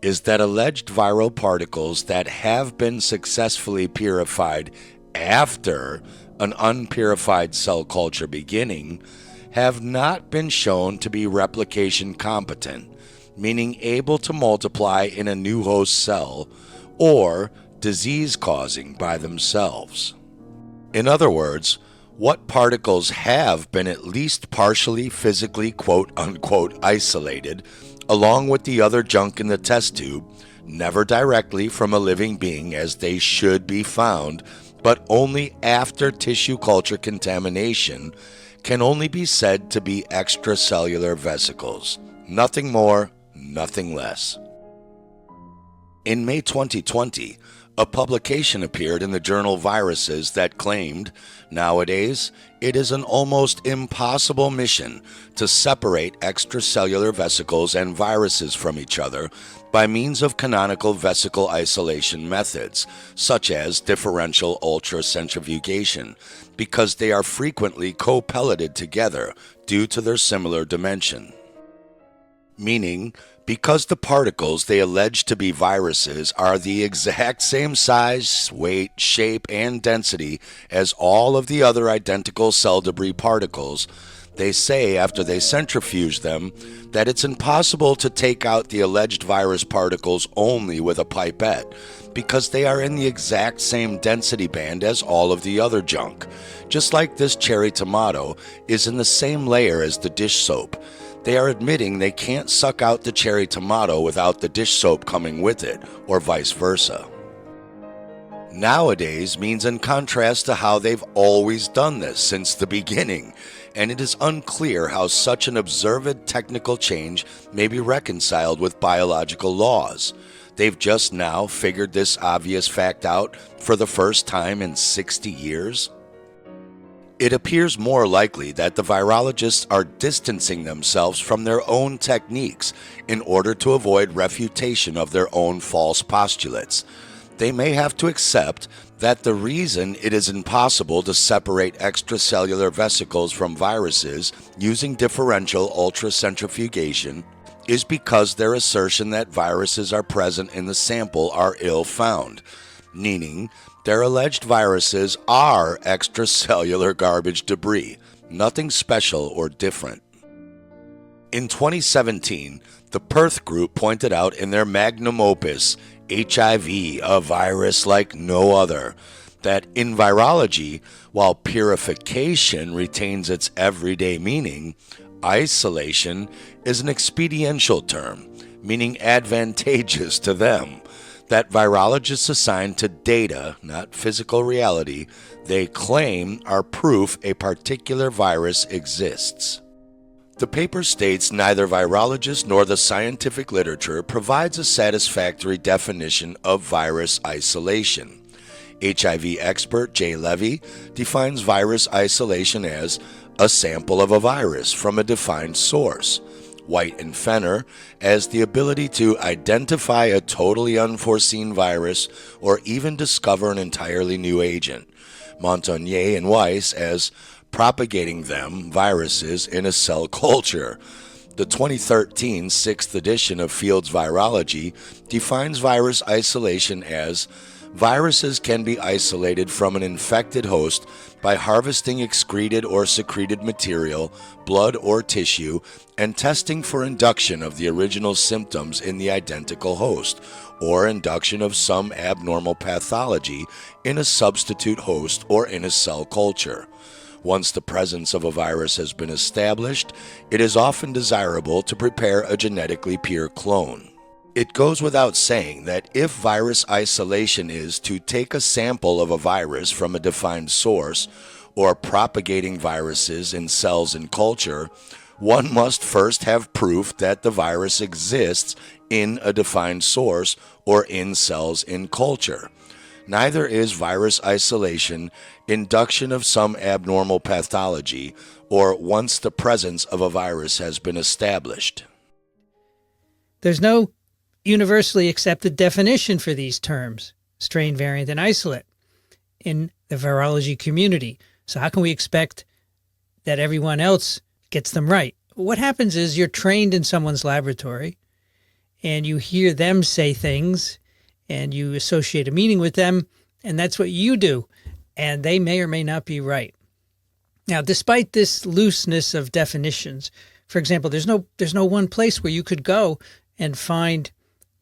A: is that alleged viral particles that have been successfully purified after an unpurified cell culture beginning have not been shown to be replication competent, meaning able to multiply in a new host cell, or disease-causing by themselves. In other words, what particles have been at least partially physically quote-unquote isolated, along with the other junk in the test tube, never directly from a living being as they should be found, but only after tissue culture contamination, can only be said to be extracellular vesicles. Nothing more, nothing less. In May 2020, a publication appeared in the journal Viruses that claimed, nowadays, it is an almost impossible mission to separate extracellular vesicles and viruses from each other by means of canonical vesicle isolation methods, such as differential ultracentrifugation, because they are frequently co-pelleted together due to their similar dimension. meaning because the particles they allege to be viruses are the exact same size, weight, shape, and density as all of the other identical cell debris particles, they say after they centrifuge them that it's impossible to take out the alleged virus particles only with a pipette because they are in the exact same density band as all of the other junk. Just like this cherry tomato is in the same layer as the dish soap. They are admitting they can't suck out the cherry tomato without the dish soap coming with it, or vice versa. Nowadays means in contrast to how they've always done this since the beginning, and it is unclear how such an observed technical change may be reconciled with biological laws. They've just now figured this obvious fact out for the first time in 60 years. It appears more likely that the virologists are distancing themselves from their own techniques in order to avoid refutation of their own false postulates. They may have to accept that the reason it is impossible to separate extracellular vesicles from viruses using differential ultracentrifugation is because their assertion that viruses are present in the sample are ill-founded, meaning their alleged viruses are extracellular garbage debris, nothing special or different. In 2017, the Perth Group pointed out in their magnum opus, HIV, a virus like no other, that in virology, while purification retains its everyday meaning, isolation is an expediential term, meaning advantageous to them, that virologists assign to data, not physical reality, they claim are proof a particular virus exists. The paper states neither virologists nor the scientific literature provides a satisfactory definition of virus isolation. HIV expert Jay Levy defines virus isolation as a sample of a virus from a defined source. White and Fenner as the ability to identify a totally unforeseen virus or even discover an entirely new agent. Montagnier and Weiss as propagating them, viruses, in a cell culture. The 2013 6th edition of Field's Virology defines virus isolation as viruses can be isolated from an infected host by harvesting excreted or secreted material, blood or tissue, and testing for induction of the original symptoms in the identical host, or induction of some abnormal pathology in a substitute host or in a cell culture. Once the presence of a virus has been established, it is often desirable to prepare a genetically pure clone. It goes without saying that if virus isolation is to take a sample of a virus from a defined source, or propagating viruses in cells in culture, one must first have proof that the virus exists in a defined source or in cells in culture. Neither is virus isolation induction of some abnormal pathology or once the presence of a virus has been established.
J: There's no universally accepted definition for these terms, strain, variant, and isolate, in the virology community. So how can we expect that everyone else gets them right? What happens is you're trained in someone's laboratory and you hear them say things and you associate a meaning with them, and that's what you do. And they may or may not be right. Now, despite this looseness of definitions, for example, there's no one place where you could go and find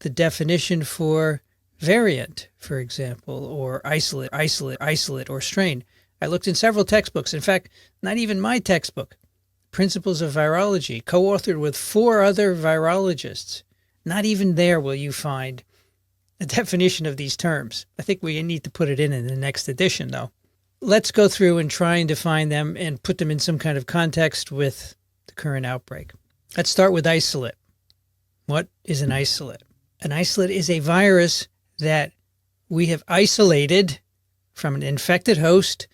J: the definition for variant, for example, or isolate, or strain. I looked in several textbooks. In fact, not even my textbook, Principles of Virology, co-authored with 4 other virologists. Not even there will you find a definition of these terms. I think we need to put it in the next edition, though. Let's go through and try and define them and put them in some kind of context with the current outbreak. Let's start with isolate. What is an isolate? An isolate is a virus that we have isolated from an infected host,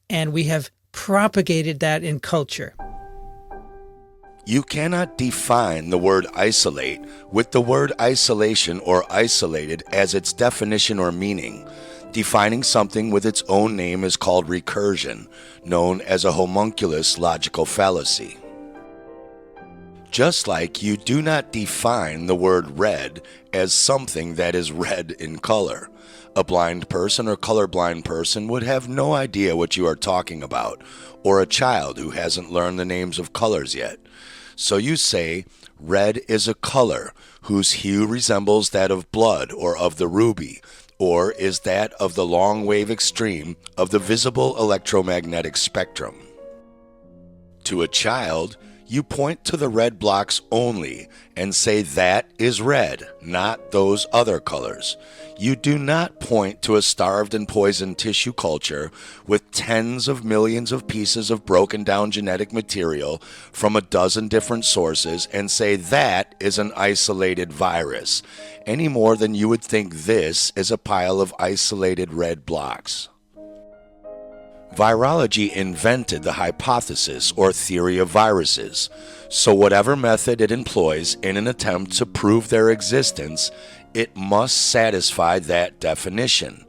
J: and we have propagated that in culture.
A: You cannot define the word isolate with the word isolation or isolated as its definition or meaning. Defining something with its own name is called recursion, known as a homunculus logical fallacy. Just like you do not define the word red as something that is red in color. A blind person or colorblind person would have no idea what you are talking about, or a child who hasn't learned the names of colors yet. So you say, red is a color whose hue resembles that of blood or of the ruby, or is that of the long wave extreme of the visible electromagnetic spectrum. To a child, you point to the red blocks only and say that is red, not those other colors. You do not point to a starved and poisoned tissue culture with tens of millions of pieces of broken down genetic material from a dozen different sources and say that is an isolated virus, any more than you would think this is a pile of isolated red blocks. Virology invented the hypothesis or theory of viruses, so whatever method it employs in an attempt to prove their existence, it must satisfy that definition.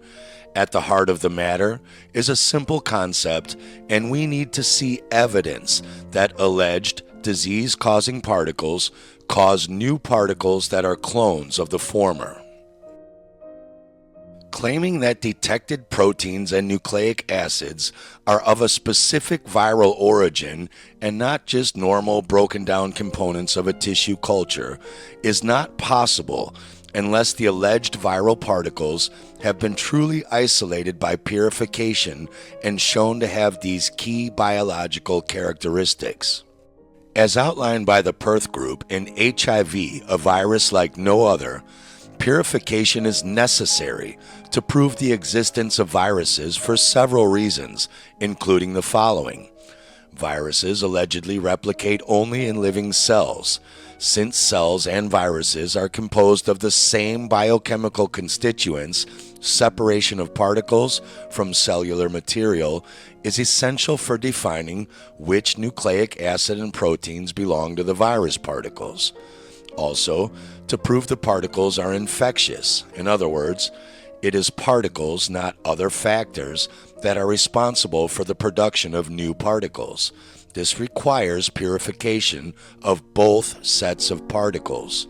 A: At the heart of the matter is a simple concept, and we need to see evidence that alleged disease-causing particles cause new particles that are clones of the former. Claiming that detected proteins and nucleic acids are of a specific viral origin and not just normal broken down components of a tissue culture is not possible unless the alleged viral particles have been truly isolated by purification and shown to have these key biological characteristics. As outlined by the Perth Group in HIV, a virus like no other, purification is necessary to prove the existence of viruses for several reasons, including the following. Viruses allegedly replicate only in living cells. Since cells and viruses are composed of the same biochemical constituents, separation of particles from cellular material is essential for defining which nucleic acid and proteins belong to the virus particles. Also, to prove the particles are infectious. In other words, it is particles, not other factors, that are responsible for the production of new particles. This requires purification of both sets of particles.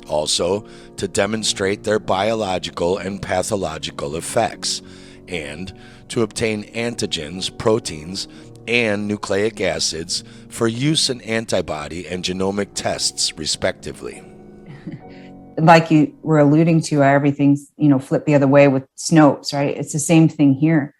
A: Also, to demonstrate their biological and pathological effects, and to obtain antigens, proteins, and nucleic acids for use in antibody and genomic tests, respectively.
K: Like you were alluding to, everything's, flipped the other way with Snopes, right? It's the same thing here.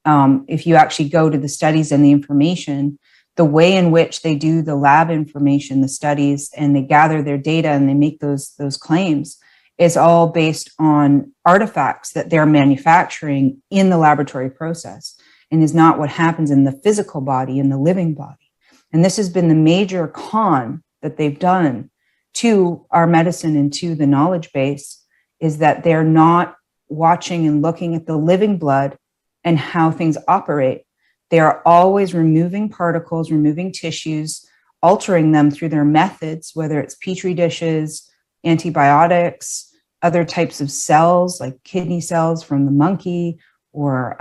K: If you actually go to the studies and the information, the way in which they do the lab information, the studies, and they gather their data and they make those claims is all based on artifacts that they're manufacturing in the laboratory process, and is not what happens in the physical body, in the living body. And this has been the major con that they've done to our medicine and to the knowledge base, is that they're not watching and looking at the living blood and how things operate. They are always removing particles, removing tissues, altering them through their methods, whether it's petri dishes, antibiotics, other types of cells like kidney cells from the monkey, or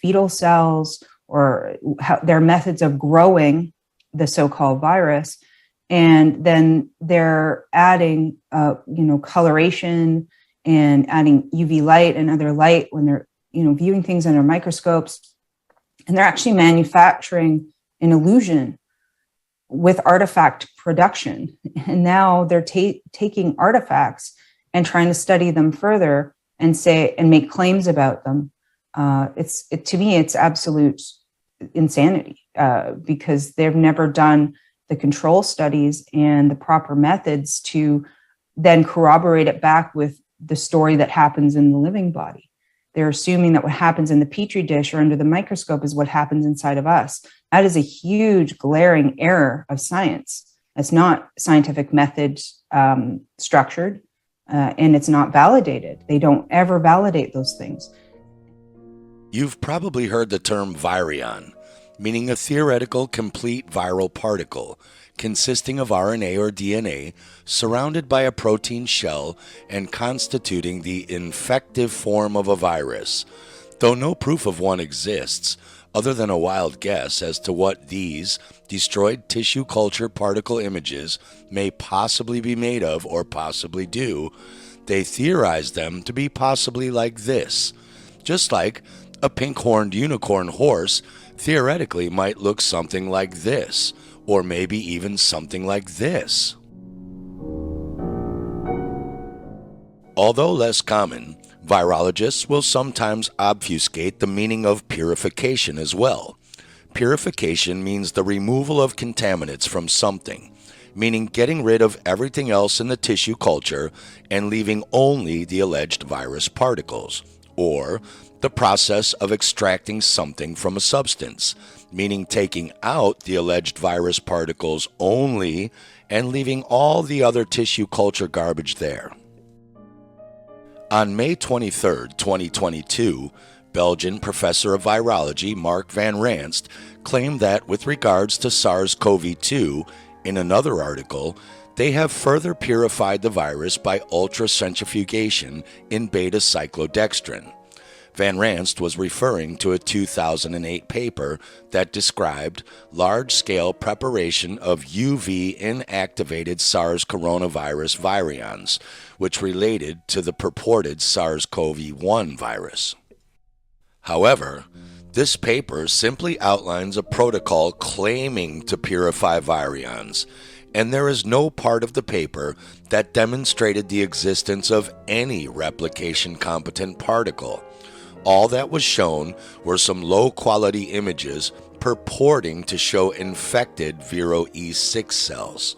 K: fetal cells, or their methods of growing the so-called virus. And then they're adding, coloration and adding UV light and other light when they're, viewing things under microscopes. And they're actually manufacturing an illusion with artifact production. And now they're taking artifacts and trying to study them further and make claims about them. To me, it's absolute insanity, because they've never done the control studies and the proper methods to then corroborate it back with the story that happens in the living body. They're assuming that what happens in the petri dish or under the microscope is what happens inside of us. That is a huge glaring error of science. It's not scientific method structured, and it's not validated. They don't ever validate those things.
A: You've probably heard the term virion, meaning a theoretical complete viral particle consisting of RNA or DNA surrounded by a protein shell and constituting the infective form of a virus. Though no proof of one exists, other than a wild guess as to what these destroyed tissue culture particle images may possibly be made of or possibly do, they theorized them to be possibly like this, just like a pink-horned unicorn horse theoretically might look something like this, or maybe even something like this. Although less common, virologists will sometimes obfuscate the meaning of purification as well. Purification means the removal of contaminants from something, meaning getting rid of everything else in the tissue culture and leaving only the alleged virus particles, or the process of extracting something from a substance, meaning taking out the alleged virus particles only and leaving all the other tissue culture garbage there. On May 23, 2022, Belgian professor of virology Mark van Ranst claimed that with regards to SARS-CoV-2, in another article, they have further purified the virus by ultracentrifugation in beta-cyclodextrin. Van Ranst was referring to a 2008 paper that described large-scale preparation of UV inactivated SARS coronavirus virions, which related to the purported SARS-CoV-1 virus. However, this paper simply outlines a protocol claiming to purify virions, and there is no part of the paper that demonstrated the existence of any replication-competent particle. All that was shown were some low-quality images purporting to show infected Viro E6 cells.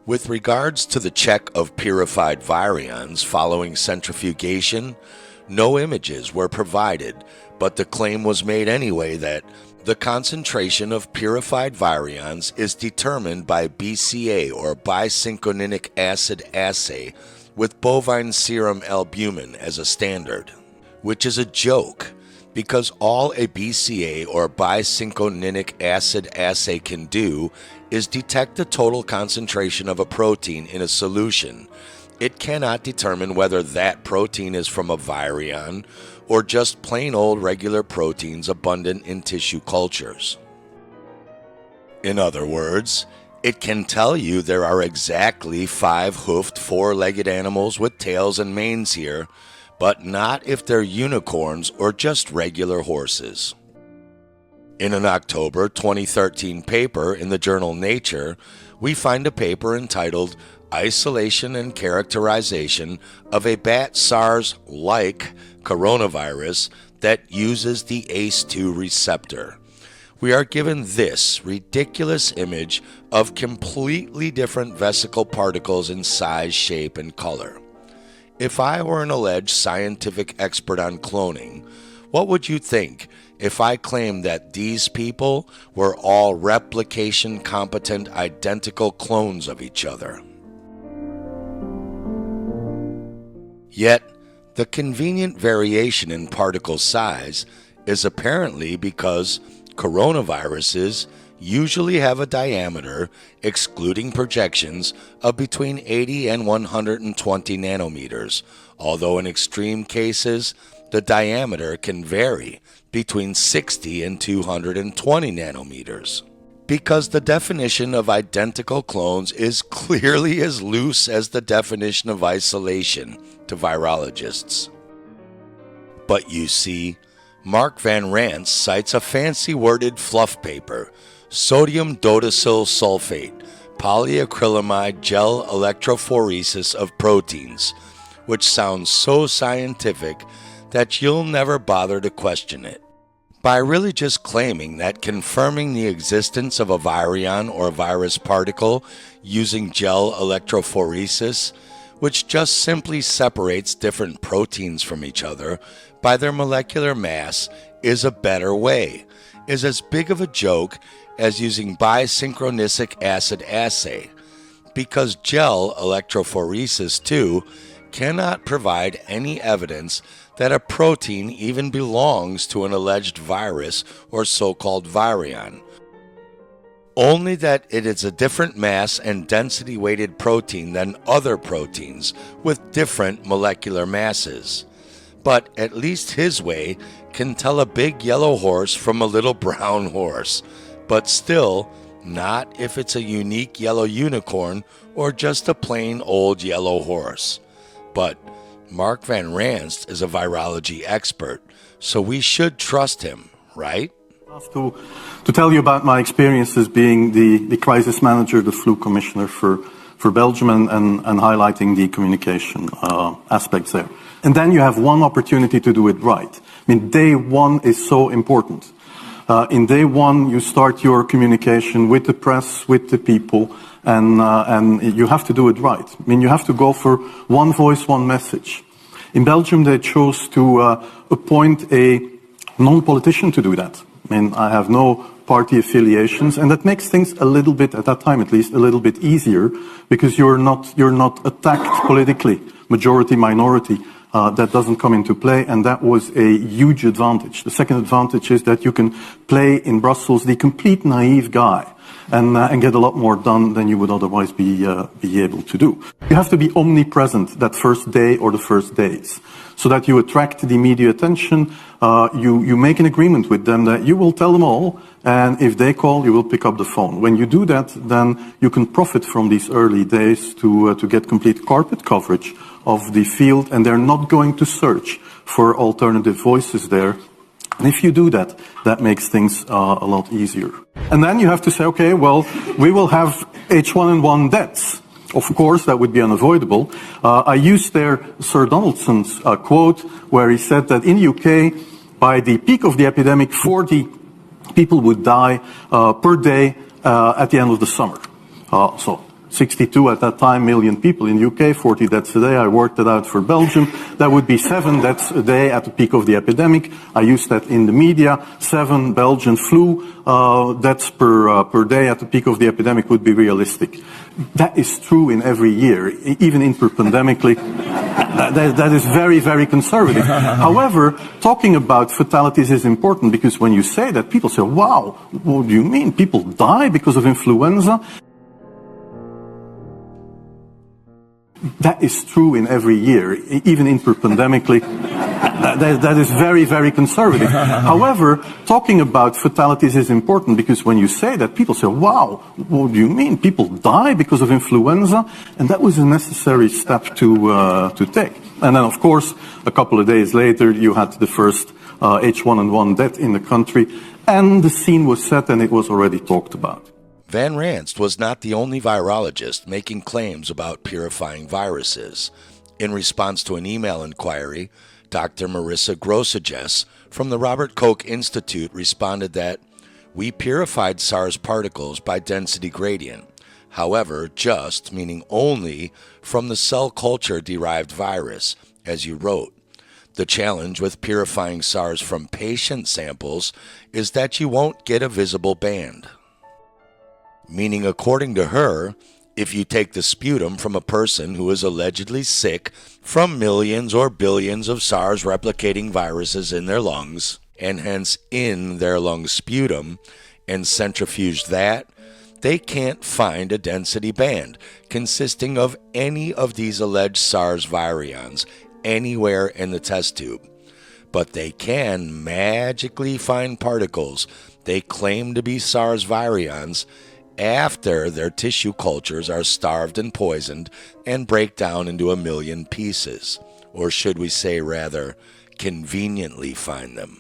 A: With regards to the check of purified virions following centrifugation, no images were provided, but the claim was made anyway that the concentration of purified virions is determined by BCA or bisynchroninic acid assay with bovine serum albumin as a standard, which is a joke because all a BCA or bisynchroninic acid assay can do is detect the total concentration of a protein in a solution. It cannot determine whether that protein is from a virion or just plain old regular proteins abundant in tissue cultures. In other words, it can tell you there are exactly 5 hoofed, 4-legged animals with tails and manes here, but not if they're unicorns or just regular horses. In an October 2013 paper in the journal Nature, we find a paper entitled Isolation and Characterization of a Bat SARS-like Coronavirus that Uses the ACE2 Receptor. We are given this ridiculous image of completely different vesicle particles in size, shape, and color. If I were an alleged scientific expert on cloning, what would you think if I claimed that these people were all replication-competent identical clones of each other? Yet, the convenient variation in particle size is apparently because coronaviruses usually have a diameter, excluding projections, of between 80 and 120 nanometers, although in extreme cases, the diameter can vary between 60 and 220 nanometers. Because the definition of identical clones is clearly as loose as the definition of isolation to virologists. But you see, Mark van Ranst cites a fancy-worded fluff paper, sodium dodecyl sulfate, polyacrylamide gel electrophoresis of proteins, which sounds so scientific that you'll never bother to question it. By really just claiming that confirming the existence of a virion or virus particle using gel electrophoresis, which just simply separates different proteins from each other by their molecular mass, is a better way, is as big of a joke as using bisynchronicic acid assay, because gel electrophoresis too cannot provide any evidence that a protein even belongs to an alleged virus or so-called virion. Only that it is a different mass and density weighted protein than other proteins with different molecular masses. But at least his way can tell a big yellow horse from a little brown horse, but still not if it's a unique yellow unicorn or just a plain old yellow horse. But Mark Van Ranst is a virology expert, so we should trust him, right?
L: To tell you about my experiences being the crisis manager, the flu commissioner for Belgium, and highlighting the communication aspects there. And then you have one opportunity to do it right. I mean, day one is so important. In day one, you start your communication with the press, with the people, and you have to do it right. I mean, you have to go for one voice, one message. In Belgium, they chose to appoint a non-politician to do that. I mean, I have no party affiliations, and that makes things a little bit, at that time at least, a little bit easier, because you're not attacked politically, majority, minority. That doesn't come into play, and that was a huge advantage. The second advantage is that you can play in Brussels the complete naive guy and get a lot more done than you would otherwise be able to do. You have to be omnipresent that first day or the first days, so that you attract the media attention. You make an agreement with them that you will tell them all, and if they call, you will pick up the phone. When you do that, then you can profit from these early days to get complete carpet coverage of the field, and they're not going to search for alternative voices there. And if you do that, that makes things a lot easier. And then you have to say, okay, well, we will have H1N1 deaths. Of course, that would be unavoidable. I used there Sir Donaldson's quote, where he said that in the UK, by the peak of the epidemic, 40 people would die per day at the end of the summer. So 62 at that time million people in the UK, 40 deaths a day. I worked it out for Belgium. That would be 7 deaths a day at the peak of the epidemic. I used that in the media. 7 Belgian flu deaths per day at the peak of the epidemic would be realistic. That is true in every year, even interpandemically. That is very, very conservative. However, talking about fatalities is important, because when you say that, people say, wow, what do you mean? People die because of influenza? That is true in every year, even interpandemically. That is very, very conservative. However, talking about fatalities is important, because when you say that, people say, wow, what do you mean? People die because of influenza? And that was a necessary step to take. And then, of course, a couple of days later, you had the first H1N1 death in the country, and the scene was set and it was already talked about.
A: Van Ranst was not the only virologist making claims about purifying viruses. In response to an email inquiry, Dr. Marissa Grossages from the Robert Koch Institute responded that we purified SARS particles by density gradient. However, just, meaning only, from the cell culture-derived virus, as you wrote. The challenge with purifying SARS from patient samples is that you won't get a visible band. Meaning, according to her, if you take the sputum from a person who is allegedly sick from millions or billions of SARS replicating viruses in their lungs, and hence in their lung sputum, and centrifuge that, they can't find a density band consisting of any of these alleged SARS virions anywhere in the test tube. But they can magically find particles they claim to be SARS virions after their tissue cultures are starved and poisoned and break down into a million pieces, or should we say rather, conveniently find them.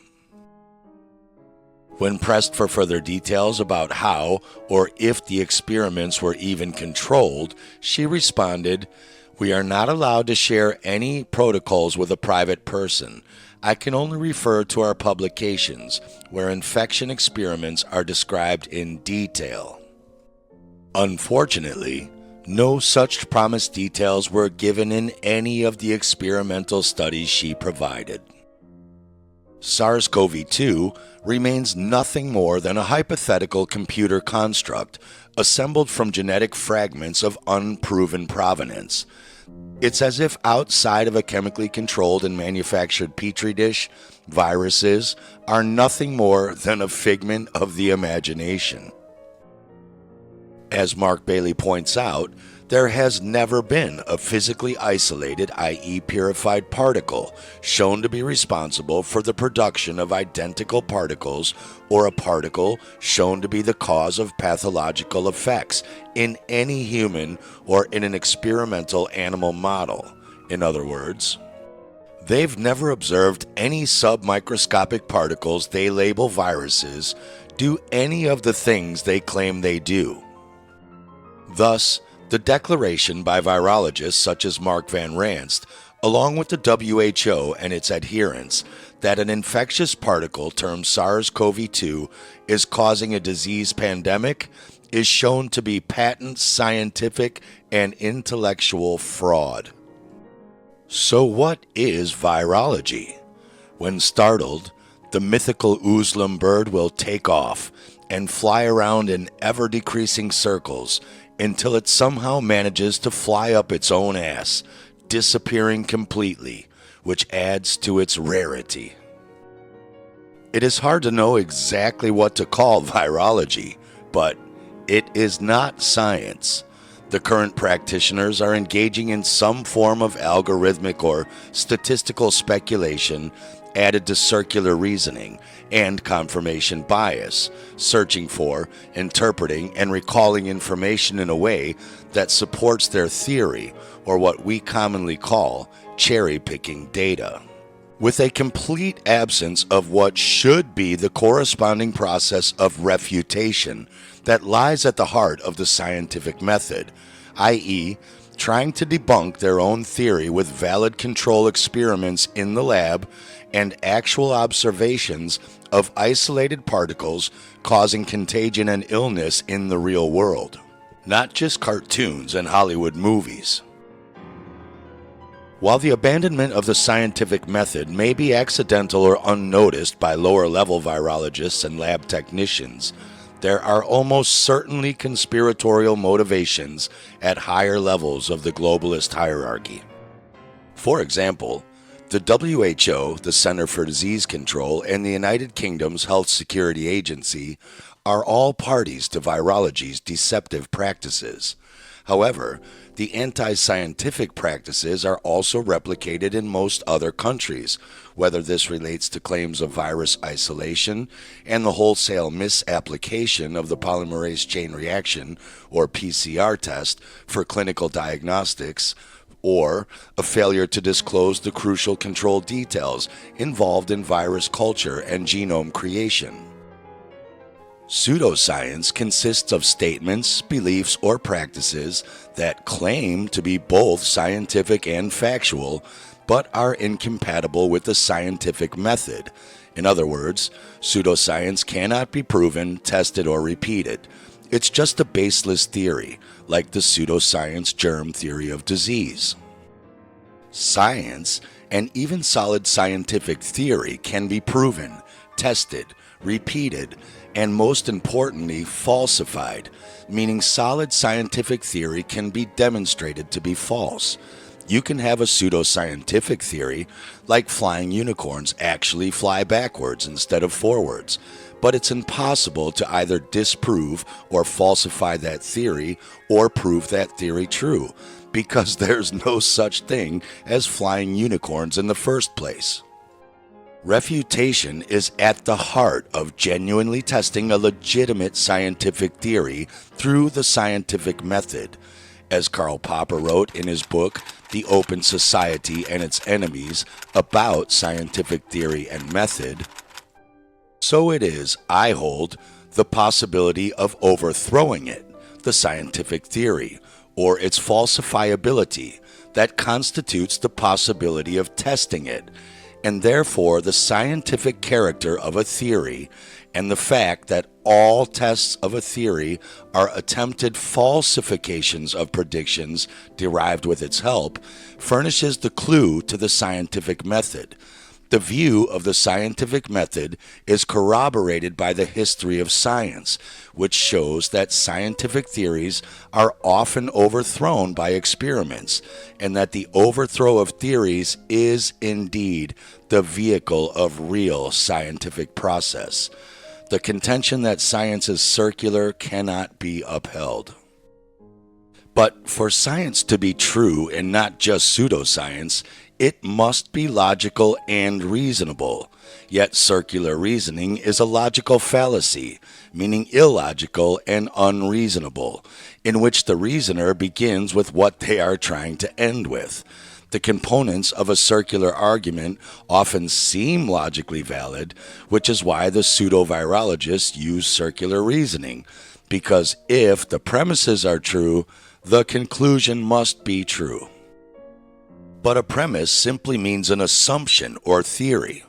A: When pressed for further details about how or if the experiments were even controlled, she responded, "We are not allowed to share any protocols with a private person. I can only refer to our publications, where infection experiments are described in detail." Unfortunately, no such promised details were given in any of the experimental studies she provided. SARS-CoV-2 remains nothing more than a hypothetical computer construct assembled from genetic fragments of unproven provenance. It's as if outside of a chemically controlled and manufactured petri dish, viruses are nothing more than a figment of the imagination. As Mark Bailey points out, There has never been a physically isolated, i.e. purified particle, shown to be responsible for the production of identical particles or a particle shown to be the cause of pathological effects in any human or in an experimental animal model. In other words, they've never observed any submicroscopic particles they label viruses do any of the things they claim they do. Thus, the declaration by virologists such as Mark Van Ranst, along with the WHO and its adherents, that an infectious particle termed SARS-CoV-2 is causing a disease pandemic is shown to be patent scientific and intellectual fraud. So what is virology? When startled, the mythical Uzlam bird will take off and fly around in ever-decreasing circles until it somehow manages to fly up its own ass, disappearing completely, which adds to its rarity. It is hard to know exactly what to call virology, but it is not science. The current practitioners are engaging in some form of algorithmic or statistical speculation added to circular reasoning and confirmation bias, searching for, interpreting, and recalling information in a way that supports their theory, or what we commonly call cherry-picking data. With a complete absence of what should be the corresponding process of refutation that lies at the heart of the scientific method, i.e., trying to debunk their own theory with valid control experiments in the lab and actual observations of isolated particles causing contagion and illness in the real world, not just cartoons and Hollywood movies. While the abandonment of the scientific method may be accidental or unnoticed by lower-level virologists and lab technicians, there are almost certainly conspiratorial motivations at higher levels of the globalist hierarchy. For example, the WHO, the Center for Disease Control, and the United Kingdom's Health Security Agency are all parties to virology's deceptive practices. However, the anti-scientific practices are also replicated in most other countries, whether this relates to claims of virus isolation and the wholesale misapplication of the polymerase chain reaction, or PCR test, for clinical diagnostics, or a failure to disclose the crucial control details involved in virus culture and genome creation. Pseudoscience consists of statements, beliefs, or practices that claim to be both scientific and factual, but are incompatible with the scientific method. In other words, pseudoscience cannot be proven, tested, or repeated. It's just a baseless theory, like the pseudoscience germ theory of disease. Science, and even solid scientific theory, can be proven, tested, repeated, and most importantly, falsified, meaning solid scientific theory can be demonstrated to be false. You can have a pseudoscientific theory, like flying unicorns actually fly backwards instead of forwards, but it's impossible to either disprove or falsify that theory or prove that theory true, because there's no such thing as flying unicorns in the first place. Refutation is at the heart of genuinely testing a legitimate scientific theory through the scientific method. As Karl Popper wrote in his book, The Open Society and Its Enemies, about scientific theory and method, so it is, I hold, the possibility of overthrowing it, the scientific theory, or its falsifiability, that constitutes the possibility of testing it, and therefore the scientific character of a theory, and the fact that all tests of a theory are attempted falsifications of predictions derived with its help, furnishes the clue to the scientific method. The view of the scientific method is corroborated by the history of science, which shows that scientific theories are often overthrown by experiments, and that the overthrow of theories is indeed the vehicle of real scientific process. The contention that science is circular cannot be upheld. But for science to be true and not just pseudoscience, it must be logical and reasonable. Yet circular reasoning is a logical fallacy, meaning illogical and unreasonable, in which the reasoner begins with what they are trying to end with. The components of a circular argument often seem logically valid, which is why the pseudo-virologists use circular reasoning, because if the premises are true, the conclusion must be true. But a premise simply means an assumption or theory.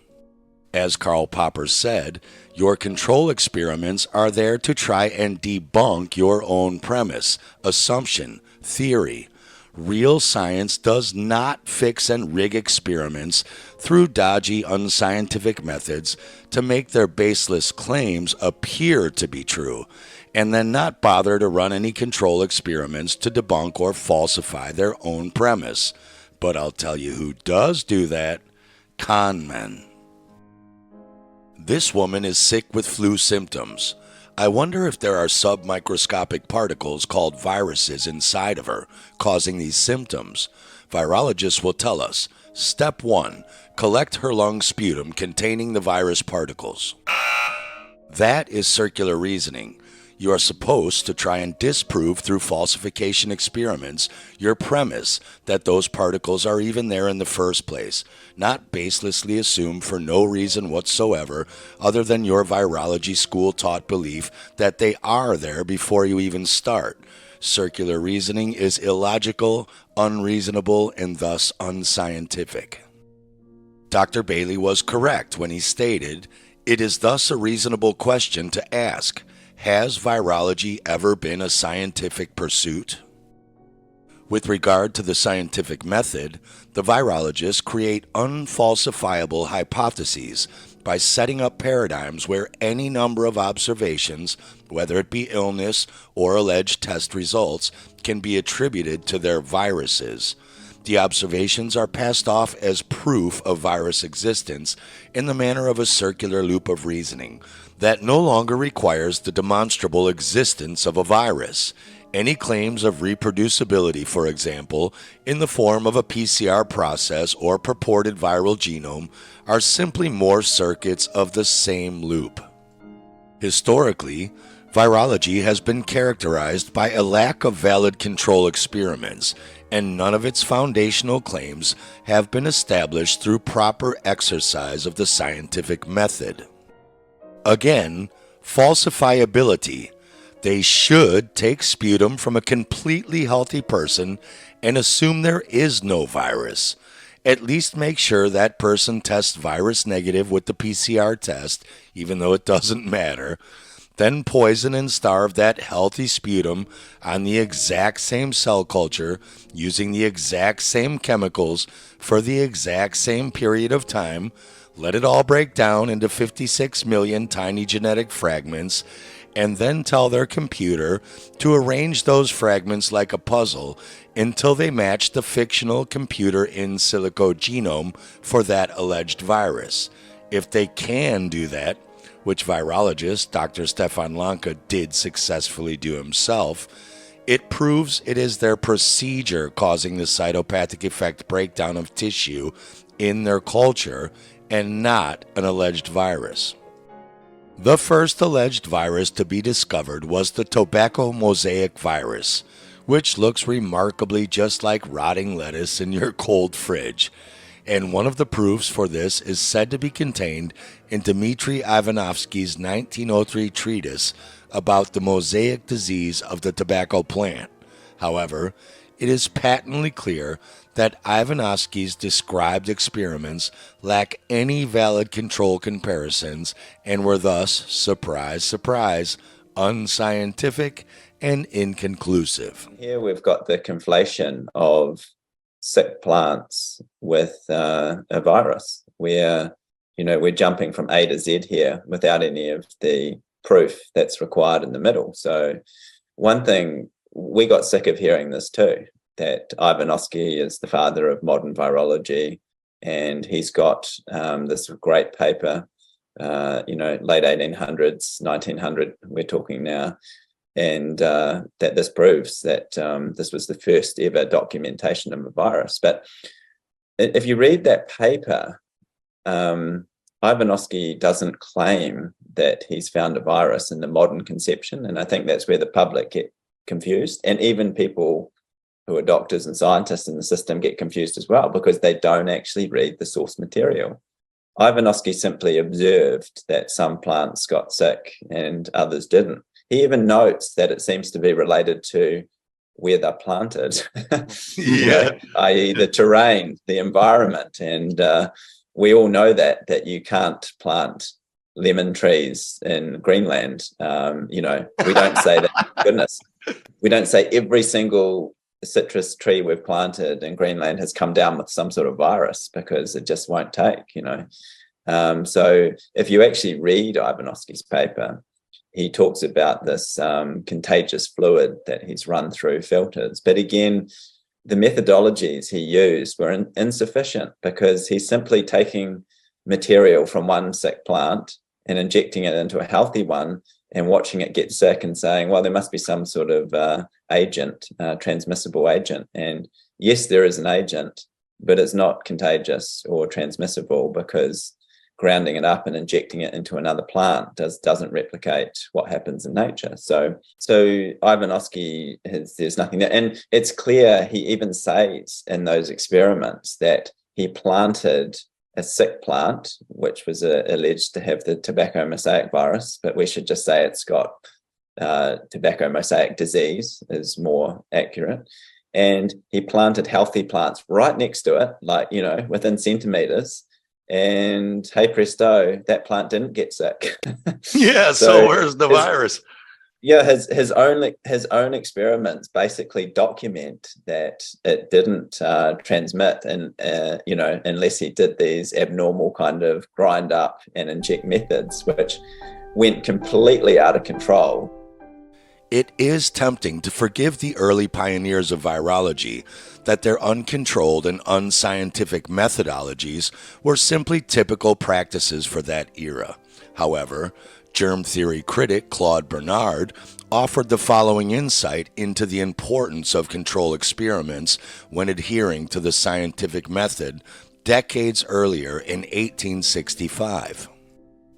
A: As Karl Popper said, your control experiments are there to try and debunk your own premise, assumption, theory. Real science does not fix and rig experiments through dodgy, unscientific methods to make their baseless claims appear to be true, and then not bother to run any control experiments to debunk or falsify their own premise. But I'll tell you who does do that: con men. This woman is sick with flu symptoms. I wonder if there are submicroscopic particles called viruses inside of her, causing these symptoms. Virologists will tell us. Step 1. Collect her lung sputum containing the virus particles. That is circular reasoning. You are supposed to try and disprove through falsification experiments your premise that those particles are even there in the first place, not baselessly assume for no reason whatsoever other than your virology school-taught belief that they are there before you even start. Circular reasoning is illogical, unreasonable, and thus unscientific. Dr. Bailey was correct when he stated, "It is thus a reasonable question to ask. Has virology ever been a scientific pursuit?" With regard to the scientific method, the virologists create unfalsifiable hypotheses by setting up paradigms where any number of observations, whether it be illness or alleged test results, can be attributed to their viruses. The observations are passed off as proof of virus existence in the manner of a circular loop of reasoning that no longer requires the demonstrable existence of a virus. Any claims of reproducibility, for example, in the form of a PCR process or purported viral genome, are simply more circuits of the same loop. Historically, virology has been characterized by a lack of valid control experiments, and none of its foundational claims have been established through proper exercise of the scientific method. Again, falsifiability. They should take sputum from a completely healthy person and assume there is no virus. At least make sure that person tests virus negative with the PCR test, even though it doesn't matter. Then poison and starve that healthy sputum on the exact same cell culture using the exact same chemicals for the exact same period of time. Let it all break down into 56 million tiny genetic fragments, and then tell their computer to arrange those fragments like a puzzle until they match the fictional computer in silico genome for that alleged virus. If they can do that, which virologist Dr. Stefan Lanka did successfully do himself, it proves it is their procedure causing the cytopathic effect breakdown of tissue in their culture and not an alleged virus. The first alleged virus to be discovered was the tobacco mosaic virus, which looks remarkably just like rotting lettuce in your cold fridge. And one of the proofs for this is said to be contained in Dmitry Ivanovsky's 1903 treatise about the mosaic disease of the tobacco plant. However, it is patently clear that Ivanovsky's described experiments lack any valid control comparisons and were thus, surprise, surprise, unscientific and inconclusive.
M: Here we've got the conflation of sick plants with a virus, where we're jumping from A to Z here without any of the proof that's required in the middle. So one thing, we got sick of hearing this too, that Ivanovsky is the father of modern virology, and he's got this great paper, late 1800s, 1900, we're talking now, and that this proves that this was the first ever documentation of a virus. But if you read that paper, Ivanovsky doesn't claim that he's found a virus in the modern conception, and I think that's where the public get confused, and even people who are doctors and scientists in the system get confused as well, because they don't actually read the source material. Ivanovsky simply observed that some plants got sick and others didn't. He even notes that it seems to be related to where they're planted, i.e. the terrain, the environment. And we all know that you can't plant lemon trees in Greenland. We don't say that, goodness. We don't say every single citrus tree we've planted in Greenland has come down with some sort of virus, because it just won't take, So if you actually read Ivanovsky's paper, he talks about this contagious fluid that he's run through filters. But again, the methodologies he used were insufficient, because he's simply taking material from one sick plant and injecting it into a healthy one and watching it get sick and saying, well, there must be some sort of agent, transmissible agent. And yes, there is an agent, but it's not contagious or transmissible, because grounding it up and injecting it into another plant doesn't replicate what happens in nature. So Ivanovsky there's nothing there. And it's clear, he even says in those experiments that he planted a sick plant, which was alleged to have the tobacco mosaic virus, but we should just say it's got tobacco mosaic disease is more accurate. And he planted healthy plants right next to it, like, within centimeters. And hey presto, that plant didn't get sick.
A: Yeah, so where's the virus?
M: Yeah, his own experiments basically document that it didn't transmit, and unless he did these abnormal kind of grind up and inject methods, which went completely out of control.
A: It is tempting to forgive the early pioneers of virology that their uncontrolled and unscientific methodologies were simply typical practices for that era. However, germ theory critic Claude Bernard offered the following insight into the importance of control experiments when adhering to the scientific method decades earlier in 1865.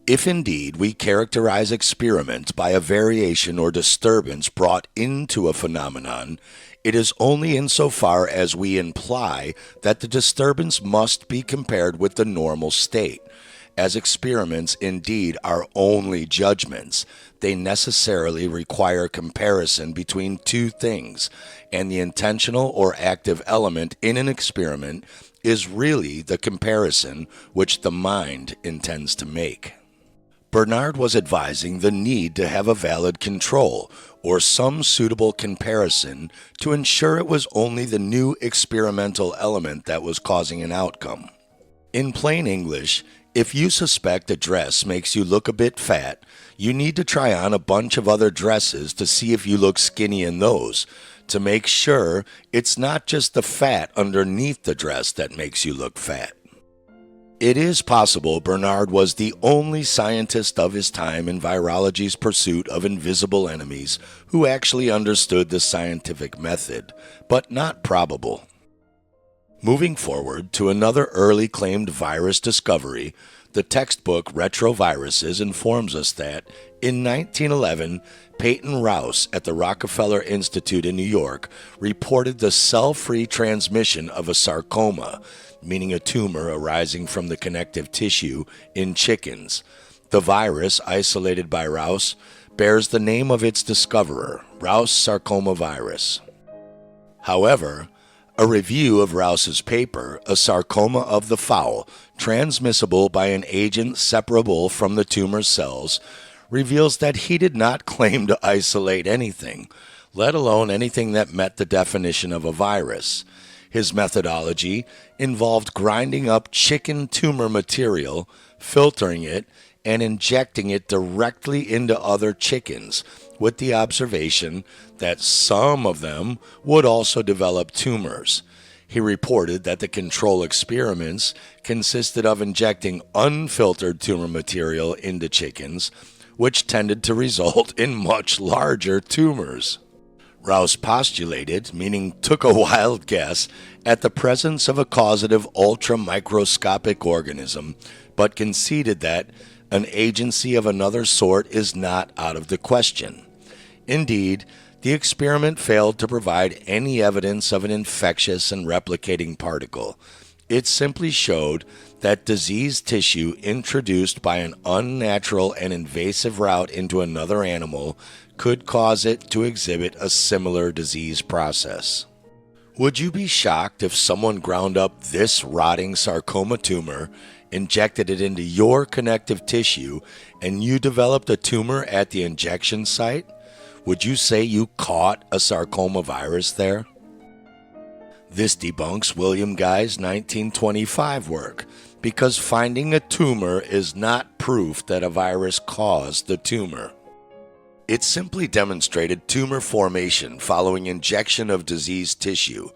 A: If indeed we characterize experiment by a variation or disturbance brought into a phenomenon, it is only insofar as we imply that the disturbance must be compared with the normal state. As experiments indeed are only judgments, they necessarily require comparison between two things, and the intentional or active element in an experiment is really the comparison which the mind intends to make. Bernard was advising the need to have a valid control or some suitable comparison to ensure it was only the new experimental element that was causing an outcome. In plain English, if you suspect a dress makes you look a bit fat, you need to try on a bunch of other dresses to see if you look skinny in those, to make sure it's not just the fat underneath the dress that makes you look fat. It is possible Bernard was the only scientist of his time in virology's pursuit of invisible enemies who actually understood the scientific method, but not probable. Moving forward to another early claimed virus discovery, the textbook Retroviruses informs us that, in 1911, Peyton Rouse at the Rockefeller Institute in New York reported the cell-free transmission of a sarcoma, meaning a tumor arising from the connective tissue, in chickens. The virus, isolated by Rouse, bears the name of its discoverer, Rouse sarcoma virus. However, a review of Rouse's paper, A Sarcoma of the Fowl, transmissible by an agent separable from the tumor cells, reveals that he did not claim to isolate anything, let alone anything that met the definition of a virus. His methodology involved grinding up chicken tumor material, filtering it, and injecting it directly into other chickens, with the observation that some of them would also develop tumors. He reported that the control experiments consisted of injecting unfiltered tumor material into chickens, which tended to result in much larger tumors. Rouse postulated, meaning took a wild guess, at the presence of a causative ultramicroscopic organism, but conceded that an agency of another sort is not out of the question. Indeed, the experiment failed to provide any evidence of an infectious and replicating particle. It simply showed that diseased tissue introduced by an unnatural and invasive route into another animal could cause it to exhibit a similar disease process. Would you be shocked if someone ground up this rotting sarcoma tumor, injected it into your connective tissue, and you developed a tumor at the injection site? Would you say you caught a sarcoma virus there? This debunks William Guy's 1925 work, because finding a tumor is not proof that a virus caused the tumor. It simply demonstrated tumor formation following injection of diseased tissue.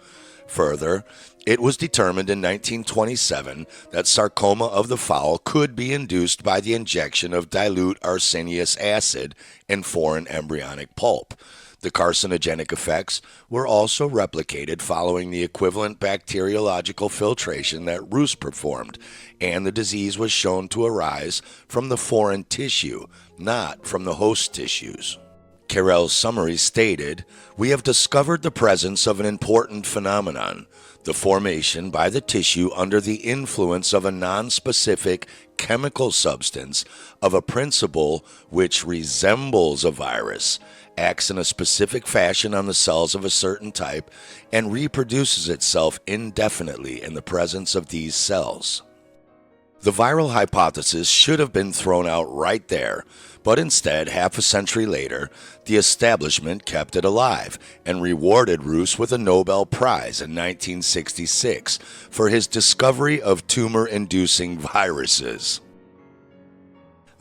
A: Further, it was determined in 1927 that sarcoma of the fowl could be induced by the injection of dilute arsenious acid in foreign embryonic pulp. The carcinogenic effects were also replicated following the equivalent bacteriological filtration that Roos performed, and the disease was shown to arise from the foreign tissue, not from the host tissues. Carell's summary stated, "We have discovered the presence of an important phenomenon, the formation by the tissue under the influence of a nonspecific chemical substance of a principle which resembles a virus, acts in a specific fashion on the cells of a certain type, and reproduces itself indefinitely in the presence of these cells." The viral hypothesis should have been thrown out right there, but instead, half a century later, the establishment kept it alive and rewarded Roos with a Nobel Prize in 1966 for his discovery of tumor-inducing viruses.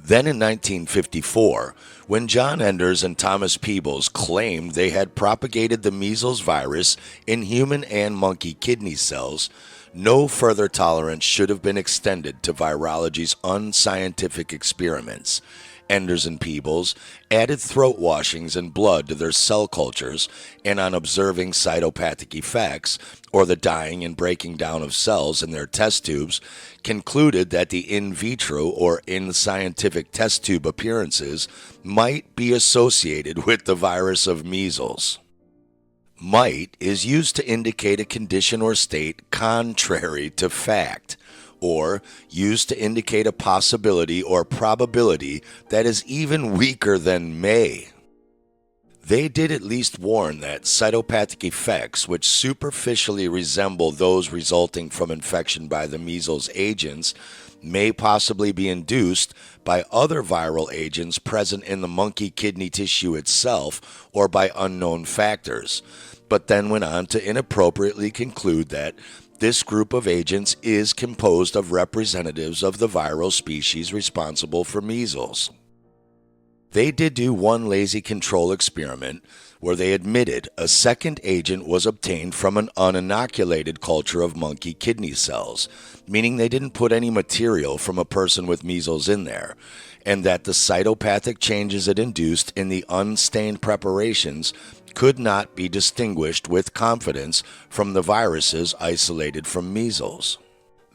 A: Then in 1954, when John Enders and Thomas Peebles claimed they had propagated the measles virus in human and monkey kidney cells, no further tolerance should have been extended to virology's unscientific experiments. Enders and Peebles added throat washings and blood to their cell cultures, and on observing cytopathic effects, or the dying and breaking down of cells in their test tubes, concluded that the in vitro or in scientific test tube appearances might be associated with the virus of measles. Might is used to indicate a condition or state contrary to fact, or used to indicate a possibility or probability that is even weaker than may. They did at least warn that cytopathic effects, which superficially resemble those resulting from infection by the measles agents, may possibly be induced by other viral agents present in the monkey kidney tissue itself or by unknown factors, but then went on to inappropriately conclude that this group of agents is composed of representatives of the viral species responsible for measles. They did do one lazy control experiment where they admitted a second agent was obtained from an uninoculated culture of monkey kidney cells, meaning they didn't put any material from a person with measles in there, and that the cytopathic changes it induced in the unstained preparations could not be distinguished with confidence from the viruses isolated from measles.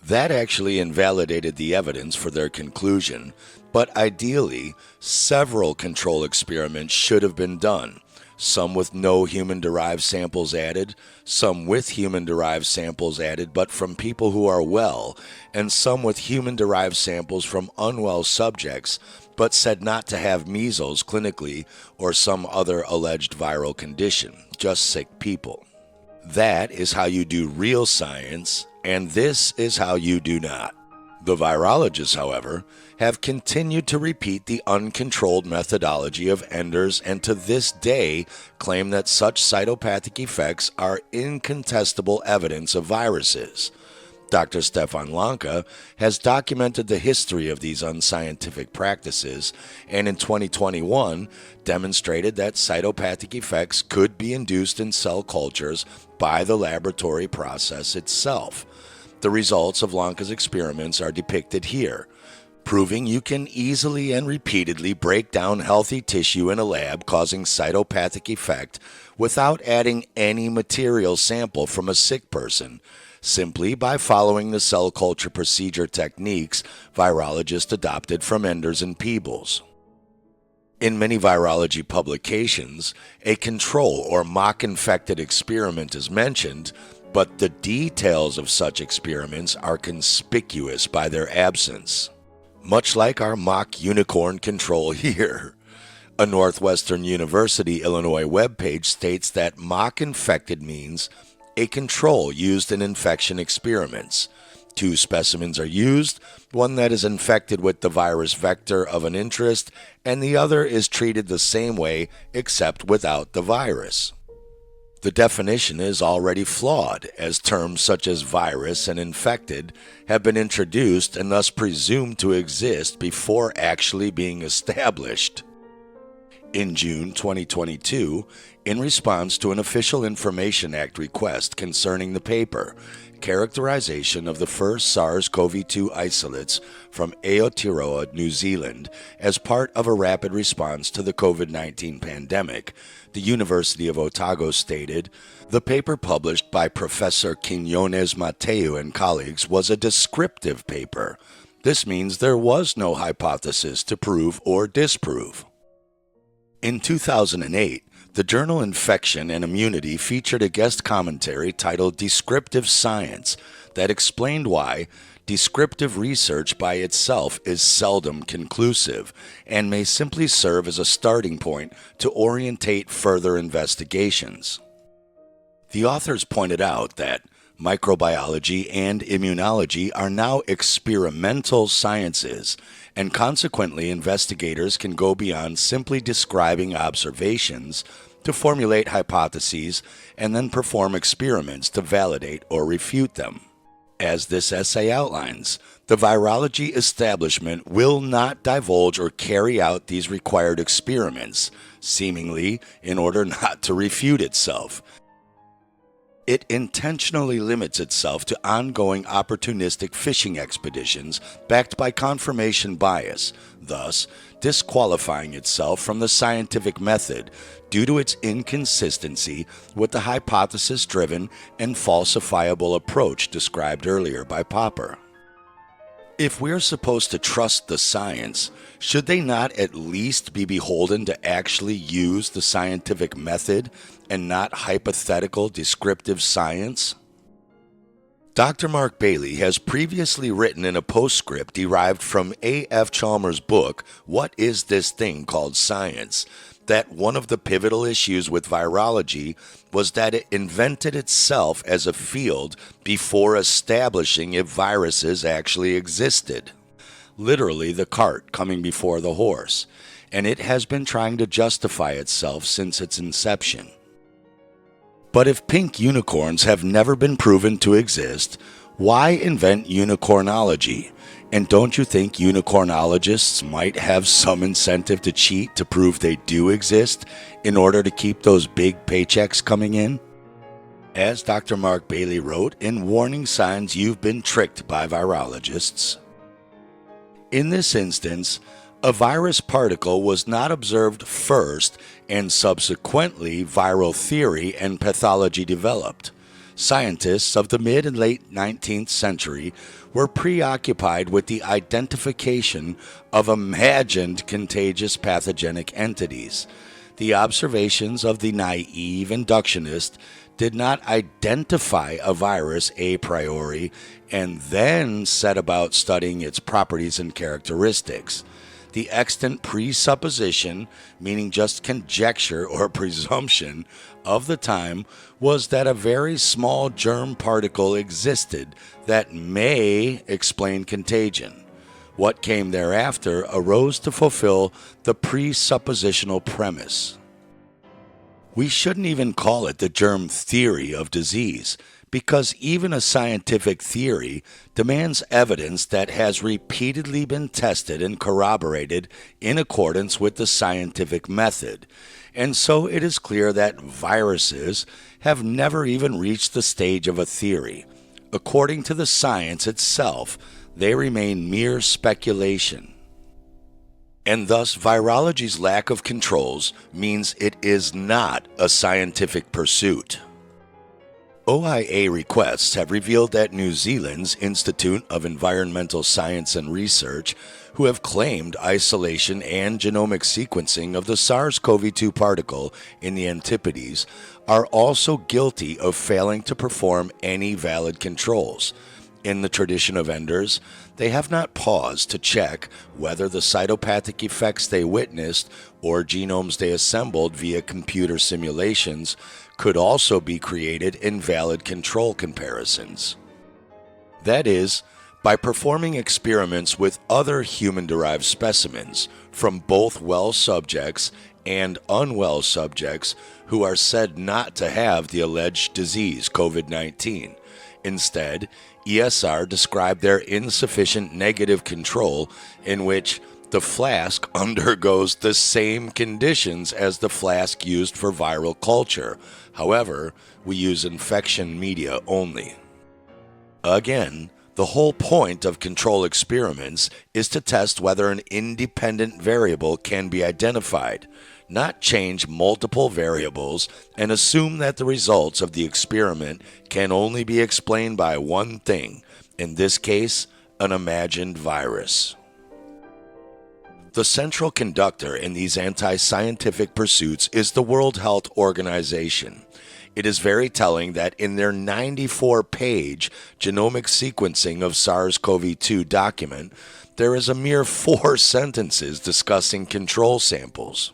A: That actually invalidated the evidence for their conclusion, but ideally, several control experiments should have been done, some with no human-derived samples added, some with human-derived samples added but from people who are well, and some with human-derived samples from unwell subjects but said not to have measles clinically or some other alleged viral condition, just sick people. That is how you do real science, and this is how you do not. The virologists, however, have continued to repeat the uncontrolled methodology of Enders and to this day claim that such cytopathic effects are incontestable evidence of viruses. Dr. Stefan Lanka has documented the history of these unscientific practices and in 2021 demonstrated that cytopathic effects could be induced in cell cultures by the laboratory process itself. The results of Lanka's experiments are depicted here. proving you can easily and repeatedly break down healthy tissue in a lab causing cytopathic effect without adding any material sample from a sick person, simply by following the cell culture procedure techniques virologists adopted from Enders and Peebles. In many virology publications, a control or mock-infected experiment is mentioned, but the details of such experiments are conspicuous by their absence. Much like our mock unicorn control here. A Northwestern University, Illinois webpage states that mock-infected means a control used in infection experiments. 2 specimens are used, one that is infected with the virus vector of an interest, and the other is treated the same way except without the virus. The definition is already flawed, as terms such as virus and infected have been introduced and thus presumed to exist before actually being established. In June 2022, in response to an Official Information Act request concerning the paper, Characterization of the First SARS-CoV-2 Isolates from Aotearoa, New Zealand, as part of a rapid response to the COVID-19 pandemic, the University of Otago stated, the paper published by Professor Quinones Mateu and colleagues was a descriptive paper. This means there was no hypothesis to prove or disprove. In 2008, the journal Infection and Immunity featured a guest commentary titled Descriptive Science that explained why descriptive research by itself is seldom conclusive and may simply serve as a starting point to orientate further investigations. The authors pointed out that microbiology and immunology are now experimental sciences, and consequently investigators can go beyond simply describing observations to formulate hypotheses and then perform experiments to validate or refute them. As this essay outlines, the virology establishment will not divulge or carry out these required experiments, seemingly in order not to refute itself. It intentionally limits itself to ongoing opportunistic fishing expeditions backed by confirmation bias, thus disqualifying itself from the scientific method due to its inconsistency with the hypothesis-driven and falsifiable approach described earlier by Popper. If we're supposed to trust the science, should they not at least be beholden to actually use the scientific method and not hypothetical descriptive science? Dr. Mark Bailey has previously written in a postscript derived from A.F. Chalmers' book, What is This Thing Called Science?, that one of the pivotal issues with virology was that it invented itself as a field before establishing if viruses actually existed. Literally the cart coming before the horse, and it has been trying to justify itself since its inception. But if pink unicorns have never been proven to exist, why invent unicornology? And don't you think unicornologists might have some incentive to cheat to prove they do exist in order to keep those big paychecks coming in? As Dr. Mark Bailey wrote in Warning Signs You've Been Tricked by Virologists, in this instance, a virus particle was not observed first and subsequently viral theory and pathology developed. Scientists of the mid and late 19th century were preoccupied with the identification of imagined contagious pathogenic entities. The observations of the naive inductionist did not identify a virus a priori and then set about studying its properties and characteristics. The extant presupposition, meaning just conjecture or presumption, of the time was that a very small germ particle existed that may explain contagion. What came thereafter arose to fulfill the presuppositional premise. We shouldn't even call it the germ theory of disease, because even a scientific theory demands evidence that has repeatedly been tested and corroborated in accordance with the scientific method. And so it is clear that viruses have never even reached the stage of a theory. According to the science itself, they remain mere speculation. And thus, virology's lack of controls means it is not a scientific pursuit. OIA requests have revealed that New Zealand's Institute of Environmental Science and Research, who have claimed isolation and genomic sequencing of the SARS-CoV-2 particle in the Antipodes, are also guilty of failing to perform any valid controls. In the tradition of Enders, they have not paused to check whether the cytopathic effects they witnessed or genomes they assembled via computer simulations could also be created in valid control comparisons. That is, by performing experiments with other human-derived specimens from both well subjects and unwell subjects who are said not to have the alleged disease COVID-19. Instead, ESR described their insufficient negative control in which the flask undergoes the same conditions as the flask used for viral culture. However, we use infection media only. Again, the whole point of control experiments is to test whether an independent variable can be identified, not change multiple variables and assume that the results of the experiment can only be explained by one thing, in this case, an imagined virus. The central conductor in these anti-scientific pursuits is the World Health Organization. It is very telling that in their 94-page genomic sequencing of SARS-CoV-2 document, there is a mere 4 sentences discussing control samples.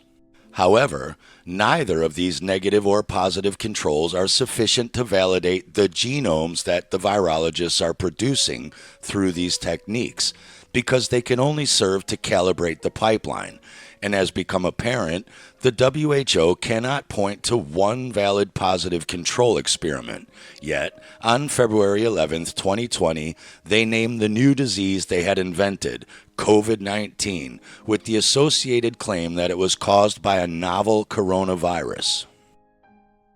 A: However, neither of these negative or positive controls are sufficient to validate the genomes that the virologists are producing through these techniques, because they can only serve to calibrate the pipeline. And as become apparent, the WHO cannot point to one valid positive control experiment. Yet, on February 11, 2020, they named the new disease they had invented, COVID-19, with the associated claim that it was caused by a novel coronavirus.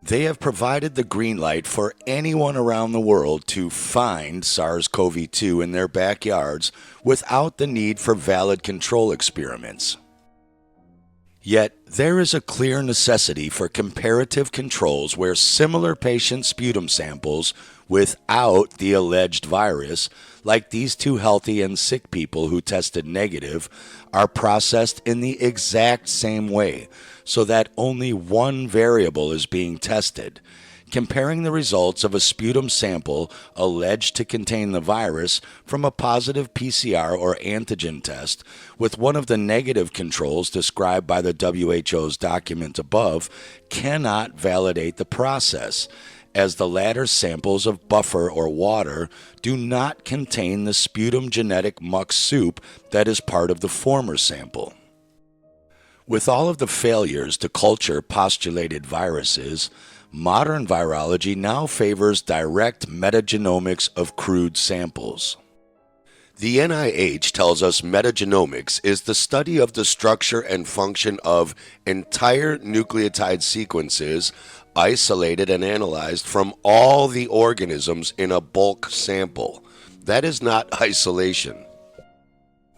A: They have provided the green light for anyone around the world to find SARS-CoV-2 in their backyards without the need for valid control experiments. Yet, there is a clear necessity for comparative controls where similar patient sputum samples without the alleged virus, like these 2 healthy and sick people who tested negative, are processed in the exact same way, so that only one variable is being tested. Comparing the results of a sputum sample alleged to contain the virus from a positive PCR or antigen test with one of the negative controls described by the WHO's document above cannot validate the process, as the latter samples of buffer or water do not contain the sputum genetic muck soup that is part of the former sample. With all of the failures to culture postulated viruses, modern virology now favors direct metagenomics of crude samples. The NIH tells us metagenomics is the study of the structure and function of entire nucleotide sequences isolated and analyzed from all the organisms in a bulk sample. That is not isolation.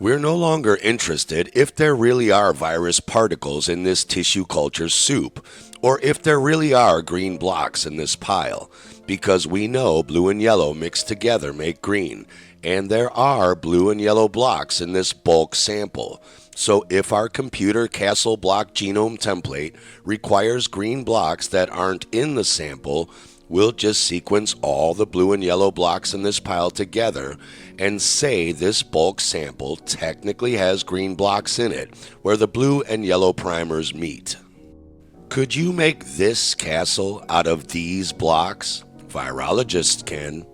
A: We're no longer interested if there really are virus particles in this tissue culture soup, or if there really are green blocks in this pile, because we know blue and yellow mixed together make green, and there are blue and yellow blocks in this bulk sample. So if our computer Castle block genome template requires green blocks that aren't in the sample, we'll just sequence all the blue and yellow blocks in this pile together and say this bulk sample technically has green blocks in it where the blue and yellow primers meet. Could you make this castle out of these blocks? Virologists can.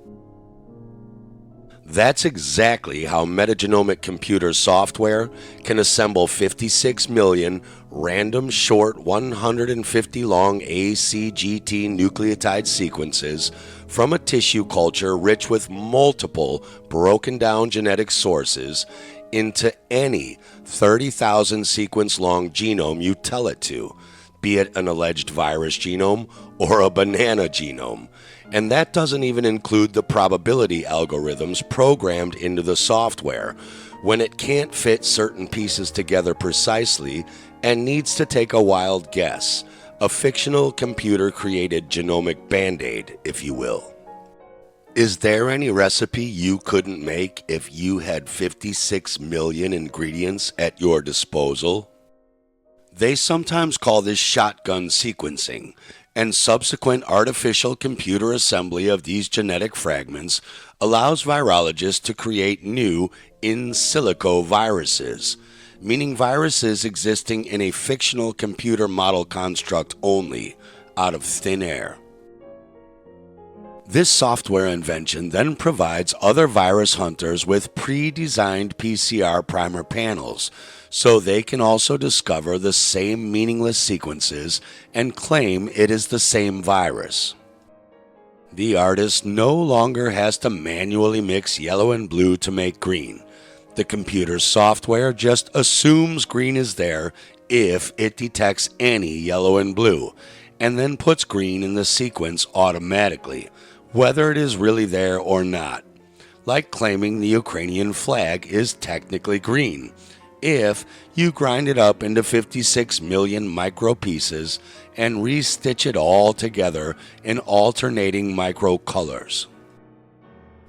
A: That's exactly how metagenomic computer software can assemble 56 million random short 150 long ACGT nucleotide sequences from a tissue culture rich with multiple broken down genetic sources into any 30,000 sequence long genome you tell it to, be it an alleged virus genome or a banana genome. And that doesn't even include the probability algorithms programmed into the software when it can't fit certain pieces together precisely and needs to take a wild guess, a fictional computer-created genomic band-aid, if you will. Is there any recipe you couldn't make if you had 56 million ingredients at your disposal? They sometimes call this shotgun sequencing, and subsequent artificial computer assembly of these genetic fragments allows virologists to create new in silico viruses, meaning viruses existing in a fictional computer model construct only, out of thin air. This software invention then provides other virus hunters with pre-designed PCR primer panels, so they can also discover the same meaningless sequences and claim it is the same virus. The artist no longer has to manually mix yellow and blue to make green. The computer's software just assumes green is there if it detects any yellow and blue, and then puts green in the sequence automatically, whether it is really there or not, like claiming the Ukrainian flag is technically green, if you grind it up into 56 million micro pieces and restitch it all together in alternating micro colors.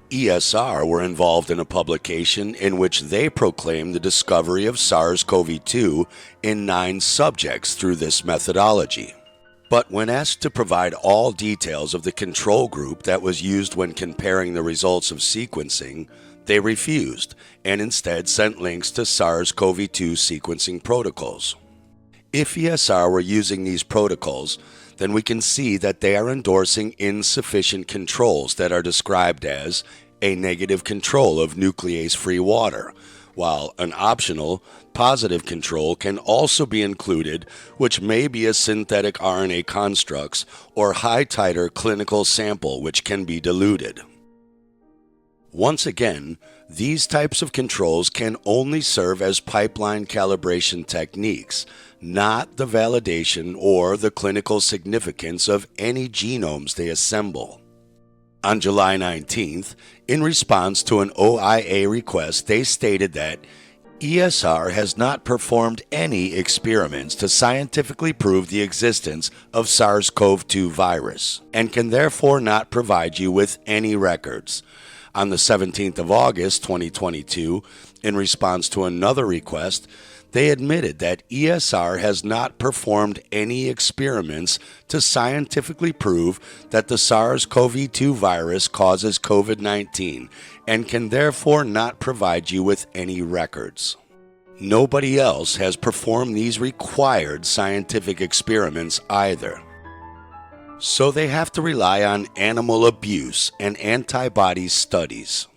A: ESR were involved in a publication in which they proclaimed the discovery of SARS-CoV-2 in 9 subjects through this methodology. But when asked to provide all details of the control group that was used when comparing the results of sequencing, they refused and instead sent links to SARS-CoV-2 sequencing protocols. If ESR were using these protocols, then we can see that they are endorsing insufficient controls that are described as a negative control of nuclease-free water, while an optional positive control can also be included, which may be a synthetic RNA constructs or high-titer clinical sample which can be diluted. Once again, these types of controls can only serve as pipeline calibration techniques, not the validation or the clinical significance of any genomes they assemble. On July 19th, in response to an OIA request, they stated that ESR has not performed any experiments to scientifically prove the existence of SARS-CoV-2 virus and can therefore not provide you with any records. On the 17th of August 2022, in response to another request, they admitted that ESR has not performed any experiments to scientifically prove that the SARS-CoV-2 virus causes COVID-19 and can therefore not provide you with any records. Nobody else has performed these required scientific experiments either. So they have to rely on animal abuse and antibody studies.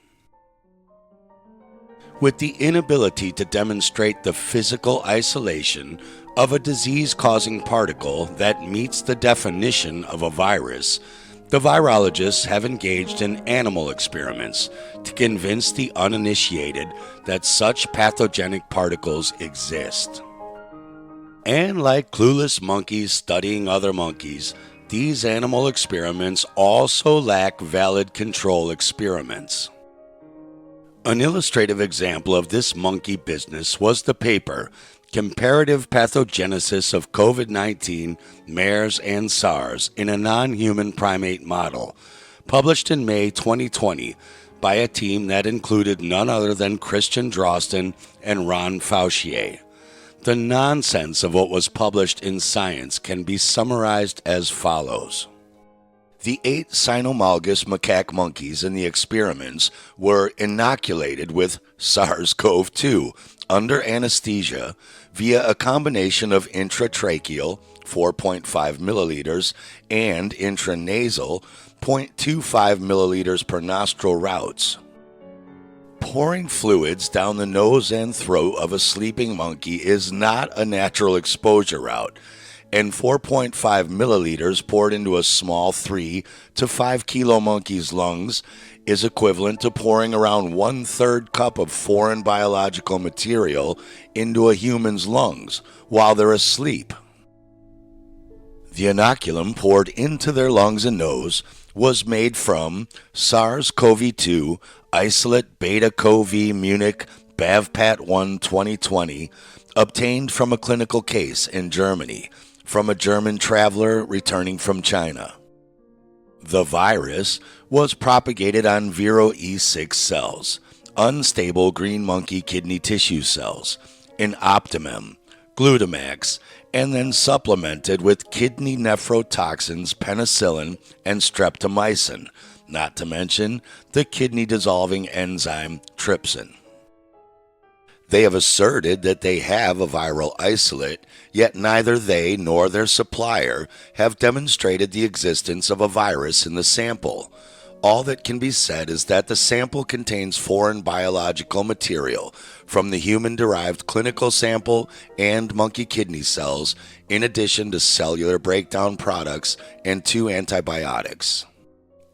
A: With the inability to demonstrate the physical isolation of a disease-causing particle that meets the definition of a virus, the virologists have engaged in animal experiments to convince the uninitiated that such pathogenic particles exist. And like clueless monkeys studying other monkeys, these animal experiments also lack valid control experiments. An illustrative example of this monkey business was the paper, Comparative Pathogenesis of COVID-19, MERS, and SARS in a Non-Human Primate Model, published in May 2020 by a team that included none other than Christian Drosten and Ron Fauchier. The nonsense of what was published in Science can be summarized as follows. The 8 cynomolgus macaque monkeys in the experiments were inoculated with SARS-CoV-2 under anesthesia via a combination of intratracheal 4.5 milliliters and intranasal 0.25 milliliters per nostril routes. Pouring fluids down the nose and throat of a sleeping monkey is not a natural exposure route, and 4.5 milliliters poured into a small 3 to 5 kilo monkey's lungs is equivalent to pouring around 1/3 cup of foreign biological material into a human's lungs while they're asleep. The inoculum poured into their lungs and nose was made from SARS-CoV-2 isolate beta-CoV Munich BAVPAT1 2020, obtained from a clinical case in Germany from a German traveler returning from China. The virus was propagated on Virology I cells, unstable green monkey kidney tissue cells, in optimum, glutamax, and then supplemented with kidney nephrotoxins, penicillin, and streptomycin, not to mention the kidney-dissolving enzyme trypsin. They have asserted that they have a viral isolate, yet neither they nor their supplier have demonstrated the existence of a virus in the sample. All that can be said is that the sample contains foreign biological material from the human-derived clinical sample and monkey kidney cells, in addition to cellular breakdown products and 2 antibiotics.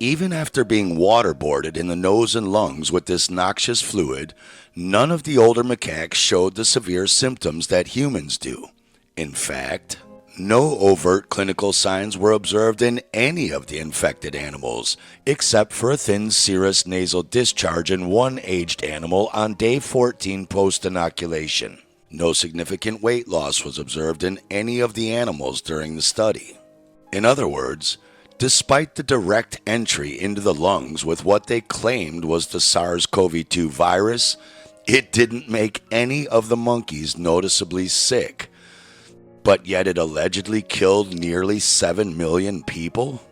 A: Even after being waterboarded in the nose and lungs with this noxious fluid, none of the older macaques showed the severe symptoms that humans do. In fact, no overt clinical signs were observed in any of the infected animals, except for a thin serous nasal discharge in one aged animal on day 14 post-inoculation. No significant weight loss was observed in any of the animals during the study. In other words, despite the direct entry into the lungs with what they claimed was the SARS-CoV-2 virus, it didn't make any of the monkeys noticeably sick. But yet it allegedly killed nearly 7 million people?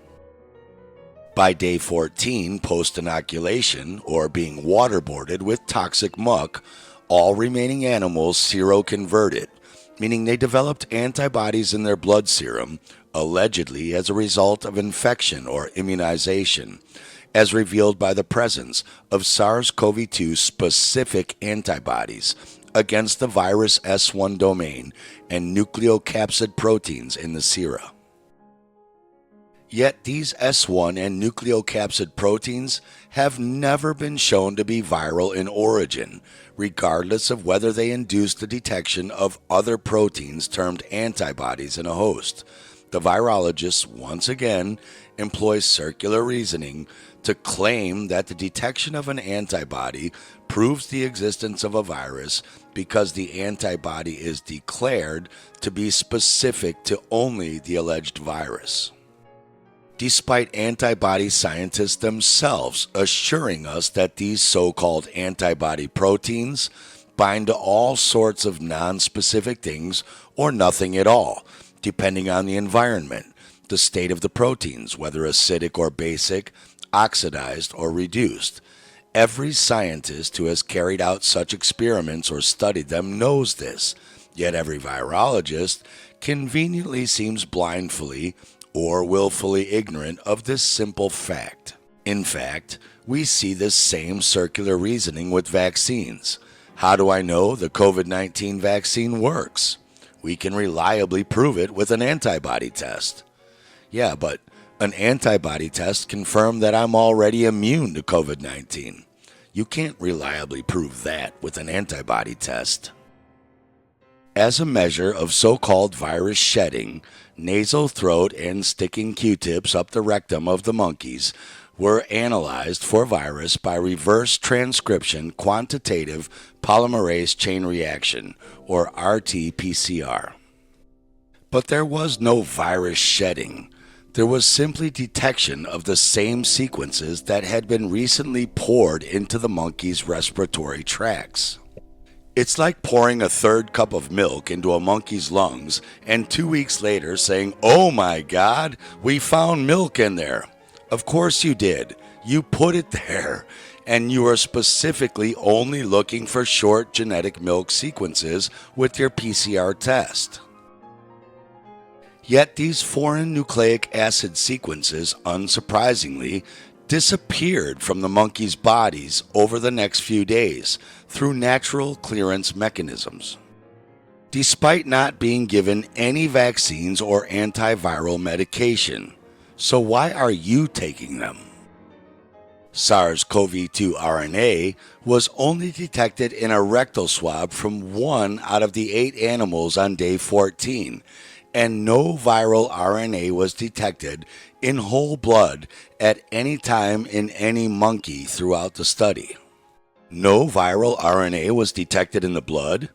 A: By day 14 post-inoculation, or being waterboarded with toxic muck, all remaining animals seroconverted, meaning they developed antibodies in their blood serum, allegedly as a result of infection or immunization, as revealed by the presence of SARS-CoV-2 specific antibodies against the virus S1 domain and nucleocapsid proteins in the sera. Yet these S1 and nucleocapsid proteins have never been shown to be viral in origin, regardless of whether they induce the detection of other proteins termed antibodies in a host. The virologists once again employ circular reasoning to claim that the detection of an antibody proves the existence of a virus because the antibody is declared to be specific to only the alleged virus. Despite antibody scientists themselves assuring us that these so-called antibody proteins bind to all sorts of non-specific things or nothing at all, depending on the environment, the state of the proteins, whether acidic or basic, oxidized or reduced. Every scientist who has carried out such experiments or studied them knows this, yet every virologist conveniently seems blindly or willfully ignorant of this simple fact. In fact, we see this same circular reasoning with vaccines. How do I know the COVID-19 vaccine works? We can reliably prove it with an antibody test. Yeah, but an antibody test confirmed that I'm already immune to COVID-19. You can't reliably prove that with an antibody test. As a measure of so-called virus shedding, nasal, throat, and sticking Q-tips up the rectum of the monkeys were analyzed for virus by reverse transcription quantitative polymerase chain reaction, or RT-PCR. But there was no virus shedding. There was simply detection of the same sequences that had been recently poured into the monkey's respiratory tracts. It's like pouring a third cup of milk into a monkey's lungs and 2 weeks later saying, "Oh my God, we found milk in there." Of course you did. You put it there, and you are specifically only looking for short genetic milk sequences with your PCR test. Yet these foreign nucleic acid sequences, unsurprisingly, disappeared from the monkeys' bodies over the next few days through natural clearance mechanisms, despite not being given any vaccines or antiviral medication. So why are you taking them? SARS-CoV-2 RNA was only detected in a rectal swab from 1 out of the 8 animals on day 14, and no viral RNA was detected in whole blood at any time in any monkey throughout the study. No viral RNA was detected in the blood,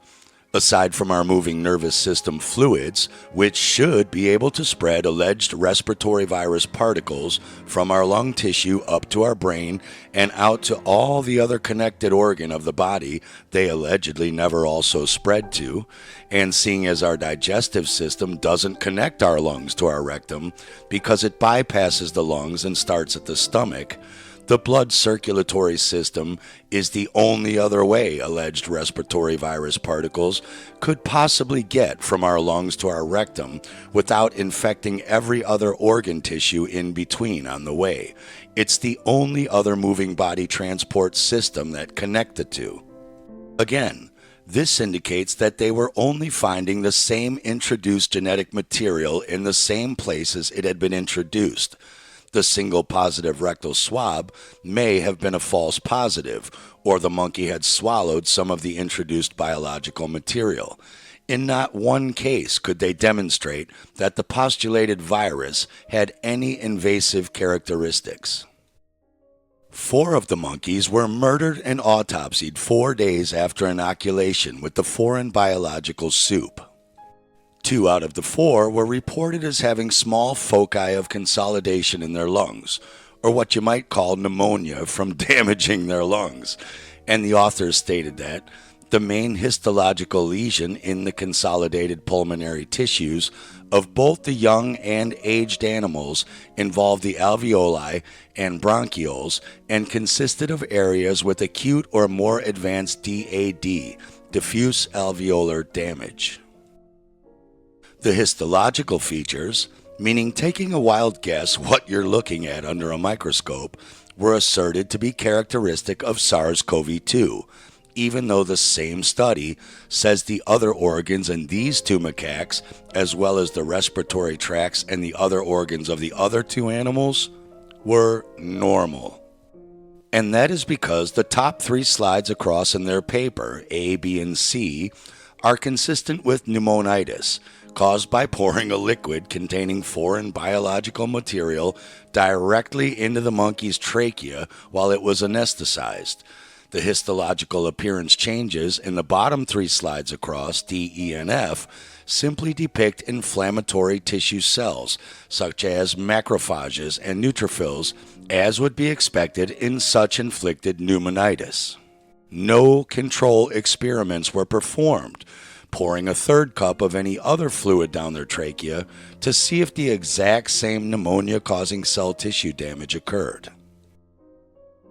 A: aside from our moving nervous system fluids, which should be able to spread alleged respiratory virus particles from our lung tissue up to our brain and out to all the other connected organ of the body they allegedly never also spread to. And seeing as our digestive system doesn't connect our lungs to our rectum because it bypasses the lungs and starts at the stomach, the blood circulatory system is the only other way alleged respiratory virus particles could possibly get from our lungs to our rectum without infecting every other organ tissue in between on the way. It's the only other moving body transport system that connect the two. Again, this indicates that they were only finding the same introduced genetic material in the same places it had been introduced. The single positive rectal swab may have been a false positive, or the monkey had swallowed some of the introduced biological material. In not one case could they demonstrate that the postulated virus had any invasive characteristics. 4 of the monkeys were murdered and autopsied 4 days after inoculation with the foreign biological soup. 2 out of the 4 were reported as having small foci of consolidation in their lungs, or what you might call pneumonia from damaging their lungs. And the authors stated that the main histological lesion in the consolidated pulmonary tissues of both the young and aged animals involved the alveoli and bronchioles and consisted of areas with acute or more advanced DAD, diffuse alveolar damage. The histological features, meaning taking a wild guess what you're looking at under a microscope, were asserted to be characteristic of SARS-CoV-2, even though the same study says the other organs in these 2 macaques, as well as the respiratory tracts and the other organs of the other 2 animals, were normal. And that is because the top 3 slides across in their paper, A, B, and C, are consistent with pneumonitis, caused by pouring a liquid containing foreign biological material directly into the monkey's trachea while it was anesthetized. The histological appearance changes in the bottom 3 slides across, D, E, and F, simply depict inflammatory tissue cells, such as macrophages and neutrophils, as would be expected in such inflicted pneumonitis. No control experiments were performed, pouring a 3rd cup of any other fluid down their trachea to see if the exact same pneumonia-causing cell tissue damage occurred.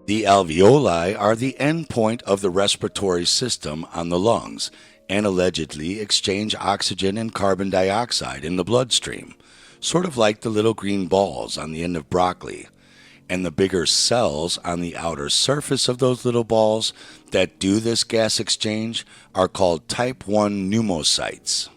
A: The alveoli are the end point of the respiratory system on the lungs and allegedly exchange oxygen and carbon dioxide in the bloodstream, sort of like the little green balls on the end of broccoli. And the bigger cells on the outer surface of those little balls that do this gas exchange are called type 1 pneumocytes.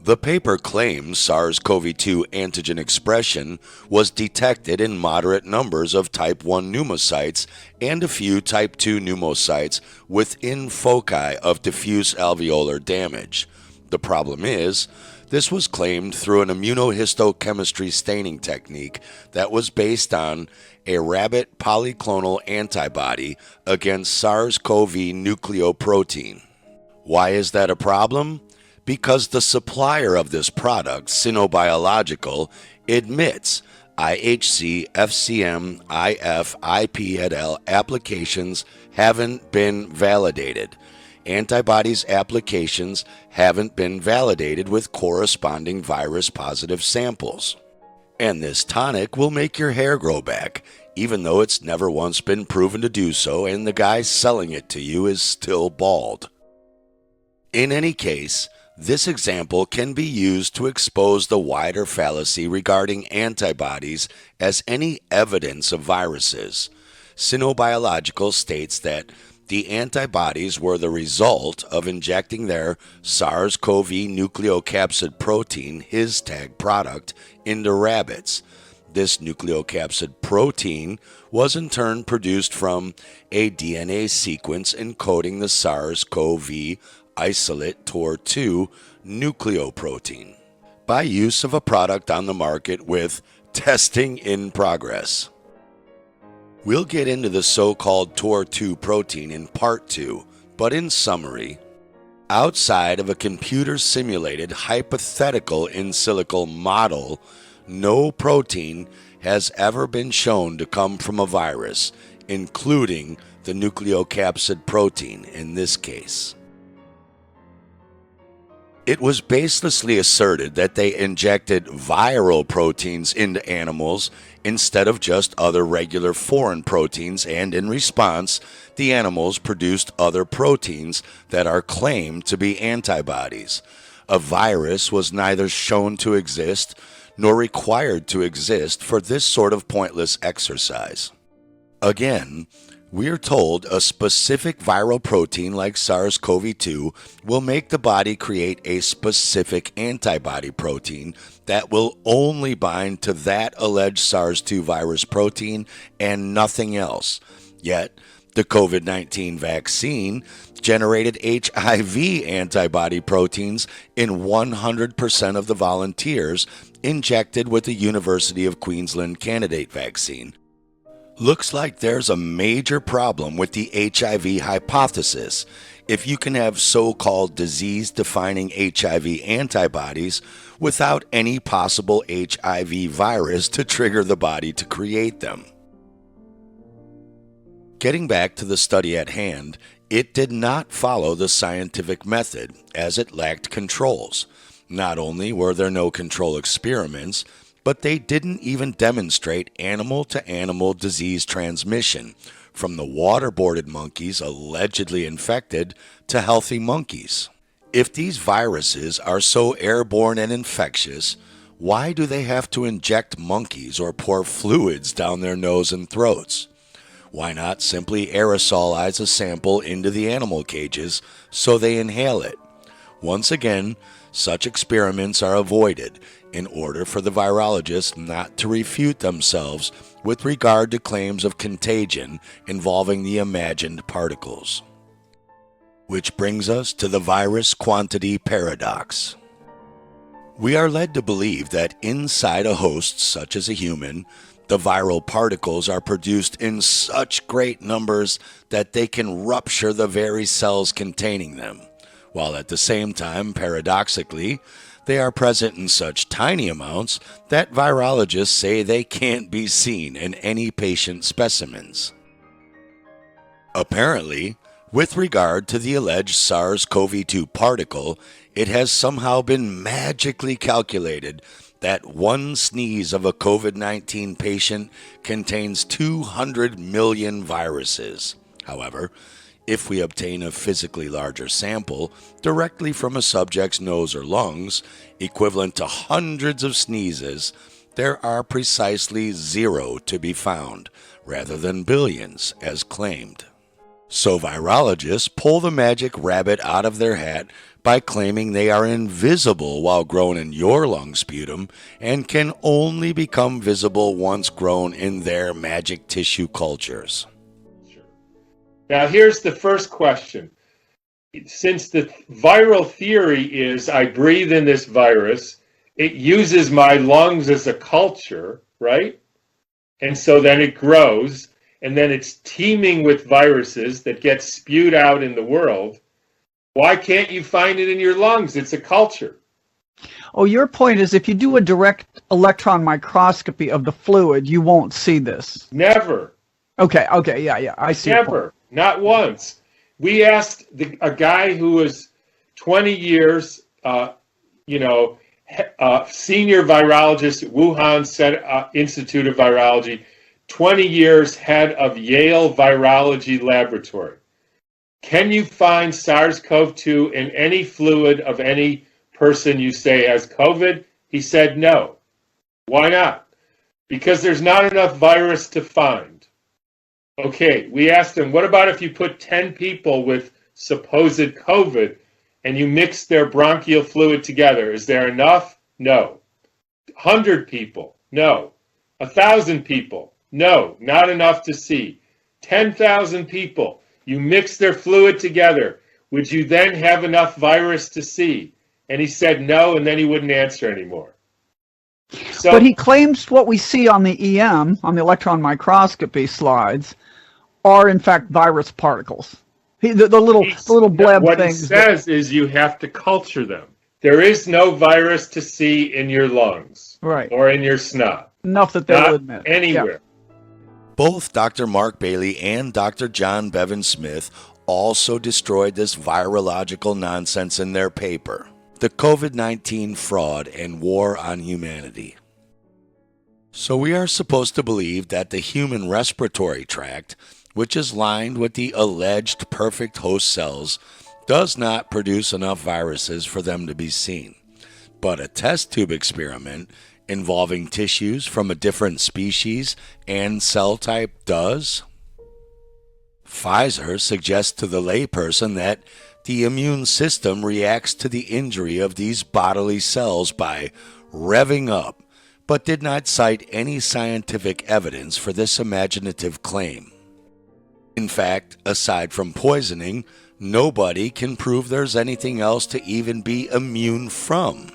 A: The paper claims SARS-CoV-2 antigen expression was detected in moderate numbers of type 1 pneumocytes and a few type 2 pneumocytes within foci of diffuse alveolar damage. The problem is, this was claimed through an immunohistochemistry staining technique that was based on a rabbit polyclonal antibody against SARS-CoV nucleoprotein. Why is that a problem? Because the supplier of this product, Sinobiological, admits IHC, FCM, IF, IP et al. Applications haven't been validated. Antibodies applications haven't been validated with corresponding virus-positive samples. And this tonic will make your hair grow back, even though it's never once been proven to do so and the guy selling it to you is still bald. In any case, this example can be used to expose the wider fallacy regarding antibodies as any evidence of viruses. Sinobiological states that the antibodies were the result of injecting their SARS-CoV nucleocapsid protein, his tag product, into rabbits. This nucleocapsid protein was in turn produced from a DNA sequence encoding the SARS-CoV isolate TOR2 nucleoprotein. by use of a product on the market with testing in progress. We'll get into the so-called TOR2 protein in Part 2, but in summary, outside of a computer-simulated hypothetical in silico model, no protein has ever been shown to come from a virus, including the nucleocapsid protein in this case. It was baselessly asserted that they injected viral proteins into animals instead of just other regular foreign proteins, and in response, the animals produced other proteins that are claimed to be antibodies. A virus was neither shown to exist nor required to exist for this sort of pointless exercise. Again, we're told a specific viral protein like SARS-CoV-2 will make the body create a specific antibody protein that will only bind to that alleged SARS-2 virus protein and nothing else. Yet, the COVID-19 vaccine generated HIV antibody proteins in 100% of the volunteers injected with the University of Queensland candidate vaccine. Looks like there's a major problem with the HIV hypothesis. If you can have so-called disease-defining HIV antibodies without any possible HIV virus to trigger the body to create them. Getting back to the study at hand, it did not follow the scientific method as it lacked controls. Not only were there no control experiments, but they didn't even demonstrate animal-to-animal disease transmission from the waterboarded monkeys allegedly infected to healthy monkeys. If these viruses are so airborne and infectious, why do they have to inject monkeys or pour fluids down their nose and throats? Why not simply aerosolize a sample into the animal cages so they inhale it? Once again, such experiments are avoided in order for the virologists not to refute themselves with regard to claims of contagion involving the imagined particles. Which brings us to the virus quantity paradox. We are led to believe that inside a host such as a human, the viral particles are produced in such great numbers that they can rupture the very cells containing them, while at the same time, paradoxically, they are present in such tiny amounts that virologists say they can't be seen in any patient specimens. Apparently, with regard to the alleged SARS-CoV-2 particle, it has somehow been magically calculated that one sneeze of a COVID-19 patient contains 200 million viruses. However, if we obtain a physically larger sample directly from a subject's nose or lungs, equivalent to hundreds of sneezes, there are precisely 0 to be found, rather than billions, as claimed. So virologists pull the magic rabbit out of their hat by claiming they are invisible while grown in your lung sputum and can only become visible once grown in their magic tissue cultures.
E: Now, here's the first question. Since the viral theory is I breathe in this virus, it uses my lungs as a culture, right? And so then it grows, and then it's teeming with viruses that get spewed out in the world. Why can't you find it in your lungs? It's a culture.
N: Oh, your point is if you do a direct electron microscopy of the fluid, you won't see this.
E: Never.
N: Okay, yeah, I see.
E: Never. Not once. We asked a guy who was 20 years, senior virologist at Wuhan Institute of Virology, 20 years head of Yale Virology Laboratory. Can you find SARS-CoV-2 in any fluid of any person you say has COVID? He said no. Why not? Because there's not enough virus to find. Okay, we asked him, what about if you put 10 people with supposed COVID and you mix their bronchial fluid together? Is there enough? No. 100 people? No. 1,000 people? No, not enough to see. 10,000 people, you mix their fluid together. Would you then have enough virus to see? And he said no, and then he wouldn't answer anymore. So,
N: But he claims what we see on the EM, on the electron microscopy slides, are in fact virus particles. The little bleb
E: what
N: things.
E: he says is you have to culture them. There is no virus to see in your lungs,
N: right,
E: or in your snot.
N: Enough that they'll admit
E: anywhere.
A: Both Dr. Mark Bailey and Dr. John Bevan Smith also destroyed this virological nonsense in their paper, The COVID-19 Fraud and War on Humanity. So we are supposed to believe that the human respiratory tract, which is lined with the alleged perfect host cells, does not produce enough viruses for them to be seen. But a test tube experiment involving tissues from a different species and cell type does? Pfizer suggests to the layperson that the immune system reacts to the injury of these bodily cells by revving up, but did not cite any scientific evidence for this imaginative claim. In fact, aside from poisoning, nobody can prove there's anything else to even be immune from.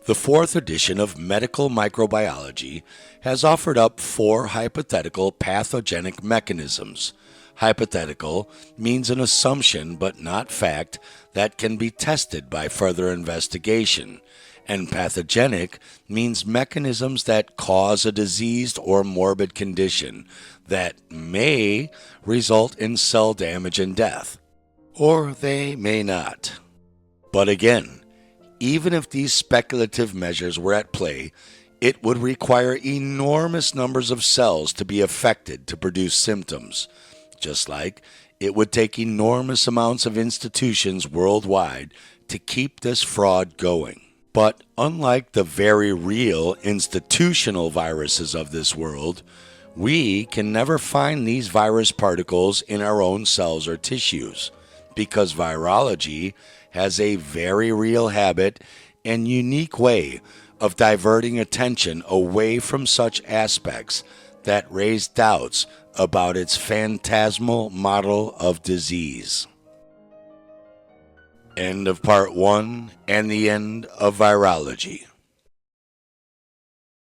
A: The fourth edition of Medical Microbiology has offered up 4 hypothetical pathogenic mechanisms. Hypothetical means an assumption but not fact that can be tested by further investigation, and pathogenic means mechanisms that cause a diseased or morbid condition that may result in cell damage and death, or they may not. But again, even if these speculative measures were at play, it would require enormous numbers of cells to be affected to produce symptoms, just like it would take enormous amounts of institutions worldwide to keep this fraud going. But unlike the very real institutional viruses of this world, we can never find these virus particles in our own cells or tissues, because virology has a very real habit and unique way of diverting attention away from such aspects that raise doubts about its phantasmal model of disease. End of part 1 and the end of virology.